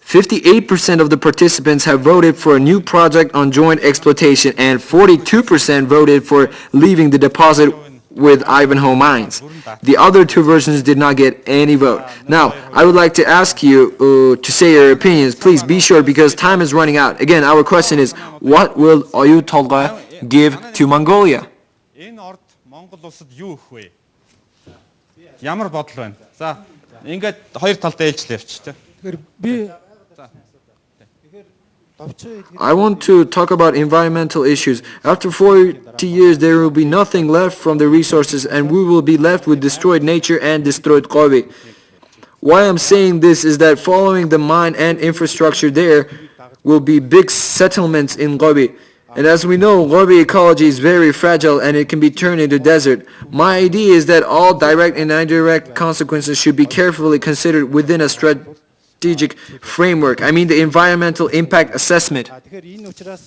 58% of the participants have voted for a new project on joint exploitation and 42% voted for leaving the deposit with Ivanhoe Mines. The other two versions did not get any vote. Now, I would like to ask you to say your opinions. Please be short because time is running out. Again, our question is, what will Oюутолгой give to Mongolia? Ямар бодол байна? За ингээд хоёр талдаа ээлжлээ явчих. Тэгэхээр би I want to talk about environmental issues. After 40 years, there will be nothing left from the resources, and we will be left with destroyed nature and destroyed Gobi. Why I'm saying this is that following the mine and infrastructure, there will be big settlements in Gobi. And as we know, Gobi ecology is very fragile and it can be turned into desert. My idea is that all direct and indirect consequences should be carefully considered within a strategic framework. I mean the environmental impact assessment. тэгэхээр энэ учраас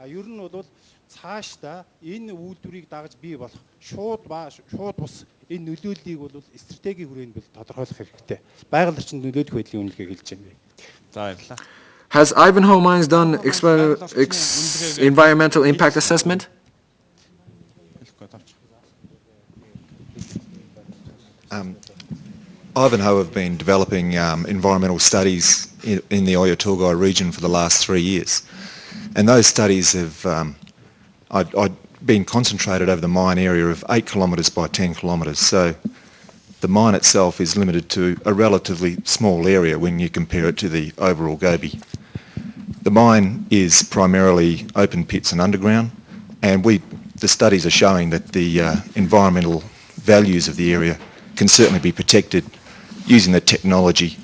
ер нь бол цаашдаа энэ үйлдвэрийг дагаж бий болох шууд бус энэ нөлөөллийг бол стратеги хүрээнд бол тодорхойлох хэрэгтэй. Байгаль орчинд нөлөөлөх байдлын үнэлгээг хэлж байна. За баярлалаа. Has Ivanhoe Mines done environmental impact assessment? Ivanhoe have been developing environmental studies in the Oюутолгой region for the last 3 years. And those studies have been concentrated over the mine area of 8 kilometres by 10 kilometres. So the mine itself is limited to a relatively small area when you compare it to the overall Gobi. The mine is primarily open pits and underground, and the studies are showing that the environmental values of the area can certainly be protected using the technology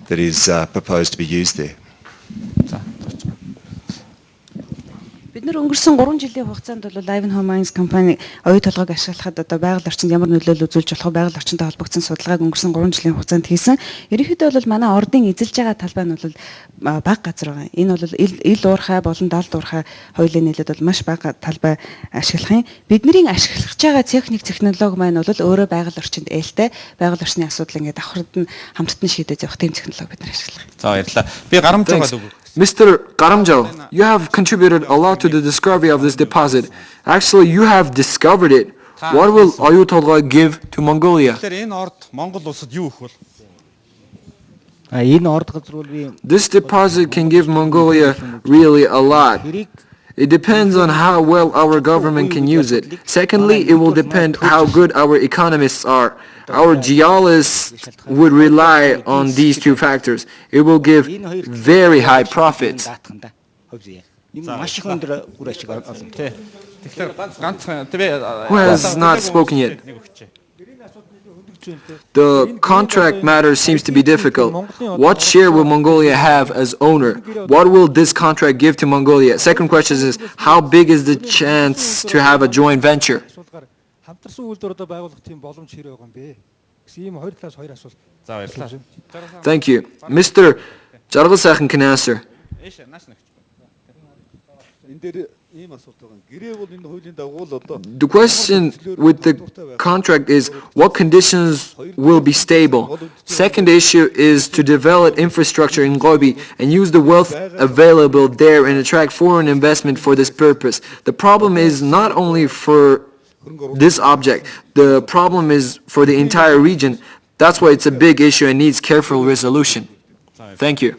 that is proposed to be used there. Бид нар өнгөрсөн 3 жилийн хугацаанд бол Ivanhoe Mines компани оюутолгойг ашиглахад одоо байгаль орчинд ямар нөлөөлөл үзүүлж болох байгаль орчинтой холбогдсон судалгааг өнгөрсөн 3 жилийн хугацаанд хийсэн. Ерөнхийдөө бол манай ордын эзэлж байгаа талбай нь бол бага газар байгаа. Энэ бол ил уурхай болон далд уурхай хоёулын нийлээд бол маш бага талбай ашиглах юм. Бидний ашиглаж байгаа технологи маань бол өөрөө байгаль орчинд ээлтэй байгаль орчны асуудал ингээд давхард нь хамтд нь шийдэж явах тийм технологи бид нар ашиглах. За баярлалаа. Би гарамжаагаад өгөх. Mr. Karamjal, you have contributed a lot to the discovery of this deposit. Actually, you have discovered it. What will Oюутолгой give to Mongolia? This deposit can give Mongolia really a lot. It depends on how well our government can use it. Secondly, it will depend how good our economists are. Our geologists would rely on these two factors. It will give very high profits. Who has not spoken yet? The contract matter seems to be difficult. What share will Mongolia have as owner? What will this contract give to Mongolia? Second question is, how big is the chance to have a joint venture? Thank you. Mr. Жаргалсайхан can answer. The question with the contract is what conditions will be stable. Second issue is to develop infrastructure in Gobi and use the wealth available there and attract foreign investment for this purpose. The problem is not only for this object, the problem is for the entire region. That's why it's a big issue and needs careful resolution. Thank you.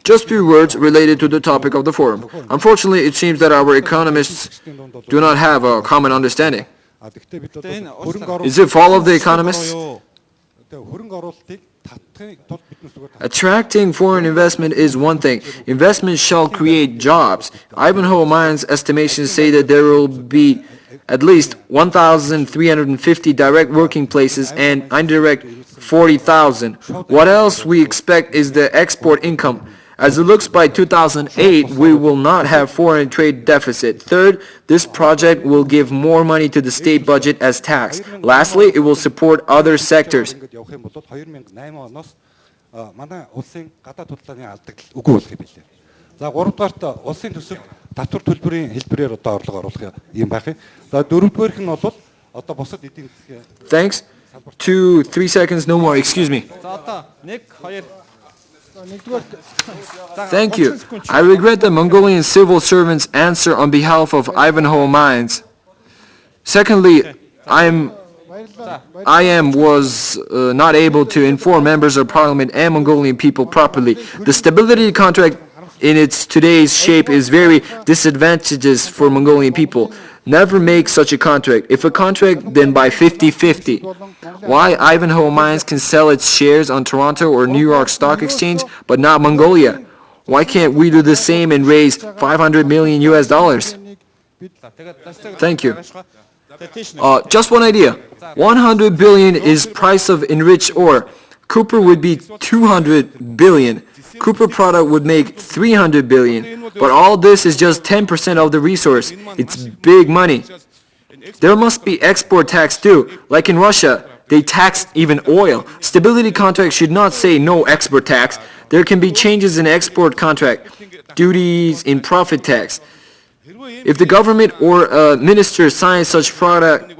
Just few words related to the topic of the forum. Unfortunately, it seems that our economists do not have a common understanding. Is it fault of the economists? Attracting foreign investment is one thing. Investment shall create jobs. Ivanhoe Mines estimations say that there will be at least 1,350 direct working places and indirect 40,000. What else we expect is the export income. As it looks by 2008, we will not have foreign trade deficit. Third, this project will give more money to the state budget as tax. Lastly, it will support other sectors. За 3 дугаарт улсын төсөв татвар төлбөрийн хэлбэрээр одоо орлого оруулах юм байх юм. За 4 дугаарх нь бол одоо бусад эдийн засгийн Thanks. 2-3 seconds, no more. Excuse me. Thank you. I regret that Mongolian civil servants answer on behalf of Ivanhoe Mines. Secondly, was not able to inform members of parliament and Mongolian people properly. The stability contract in its today's shape is very disadvantageous for Mongolian people. Never make such a contract. If a contract, then buy 50-50. Why Ivanhoe Mines can sell its shares on Toronto or New York Stock Exchange, but not Mongolia? Why can't we do the same and raise $500 million US? Thank you. Just one idea. 100 billion is price of enriched ore. Cooper would be 200 billion. Cooper product would make 300 billion. But all this is just 10% of the resource. It's big money. There must be export tax too. Like in Russia, they tax even oil. Stability contract should not say no export tax. There can be changes in export contract, duties in profit tax. If the government or a minister signs such product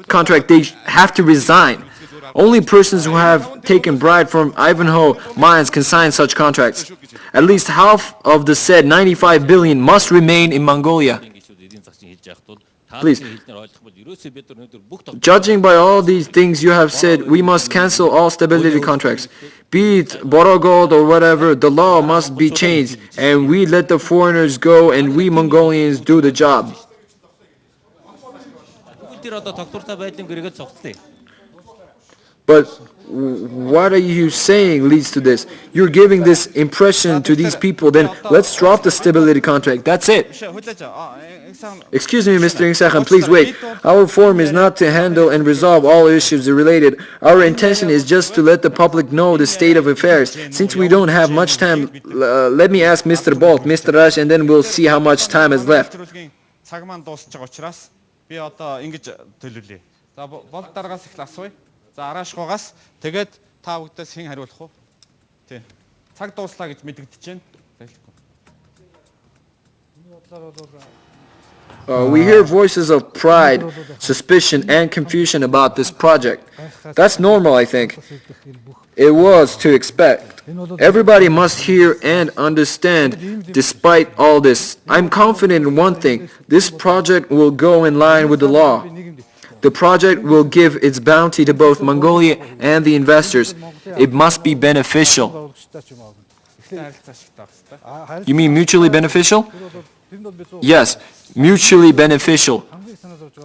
contract, they have to resign. Only persons who have taken bribe from Ivanhoe Mines can sign such contracts. At least half of the said 95 billion must remain in Mongolia. Please. Judging by all these things you have said, we must cancel all stability contracts. Be it Borogod or whatever, the law must be changed, and we let the foreigners go and we Mongolians do the job. But what are you saying leads to this? You're giving this impression to these people, then let's drop the stability contract. That's it. Excuse me, Mr. Ingsakhan, please wait. Our forum is not to handle and resolve all issues related. Our intention is just to let the public know the state of affairs. Since we don't have much time, let me ask Mr. Bolt, Mr. Rush, and then we'll see how much time is left. За араашгоогаас тэгээд та бүгдээс хэн хариулах вэ? Тий. Цаг дууслаа гэж мэдэгдэж байна. We hear voices of pride, suspicion, and confusion about this project. That's normal, I think. It was to expect. Everybody must hear and understand despite all this. I'm confident in one thing. This project will go in line with the law. The project will give its bounty to both Mongolia and the investors. It must be beneficial. You mean mutually beneficial? Yes, mutually beneficial.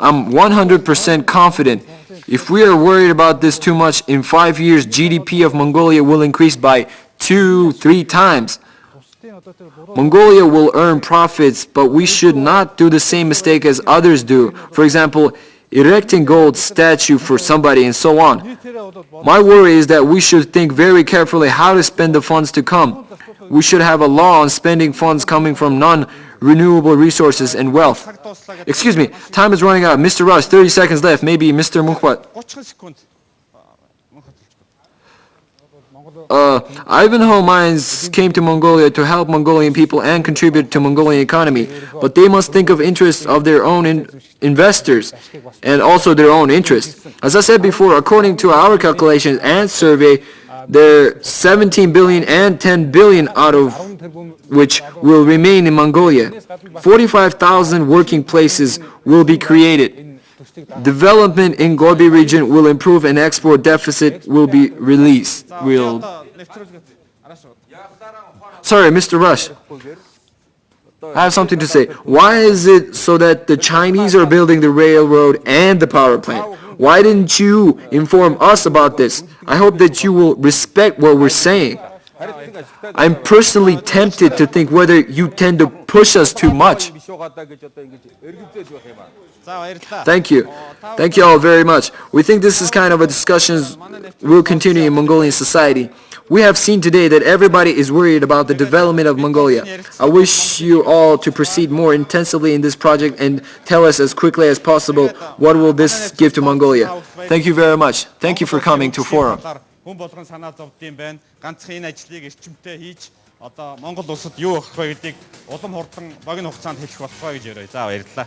I'm 100% confident. If we are worried about this too much, in 5 years, GDP of Mongolia will increase by 2-3 times. Mongolia will earn profits, but we should not do the same mistake as others do. For example, erecting gold statue for somebody and so on. My worry is that we should think very carefully how to spend the funds to come. We should have a law on spending funds coming from non-renewable resources and wealth. Excuse me, time is running out. Mr. Rush, 30 seconds left. Maybe Mr. Mukhbat. Ivanhoe Mines came to Mongolia to help Mongolian people and contribute to Mongolian economy, but they must think of interests of their own investors and also their own interests. As I said before, according to our calculations and survey, there are 17 billion and 10 billion out of which will remain in Mongolia. 45,000 working places will be created. Development in Gobi region will improve and export deficit will be released. Sorry, Mr. Rush. I have something to say. Why is it so that the Chinese are building the railroad and the power plant? Why didn't you inform us about this? I hope that you will respect what we're saying. I'm personally tempted to think whether you tend to push us too much. Thank you. Thank you all very much. We think this is kind of a discussion will continue in Mongolian society. We have seen today that everybody is worried about the development of Mongolia. I wish you all to proceed more intensively in this project and tell us as quickly as possible what will this give to Mongolia. Thank you very much. Thank you for coming to Forum. Одоо Монгол улсад юу өгөх вэ гэдгийг улам хурдан богино хугацаанд хэлэх болтугай гэж яриа. За баярлалаа.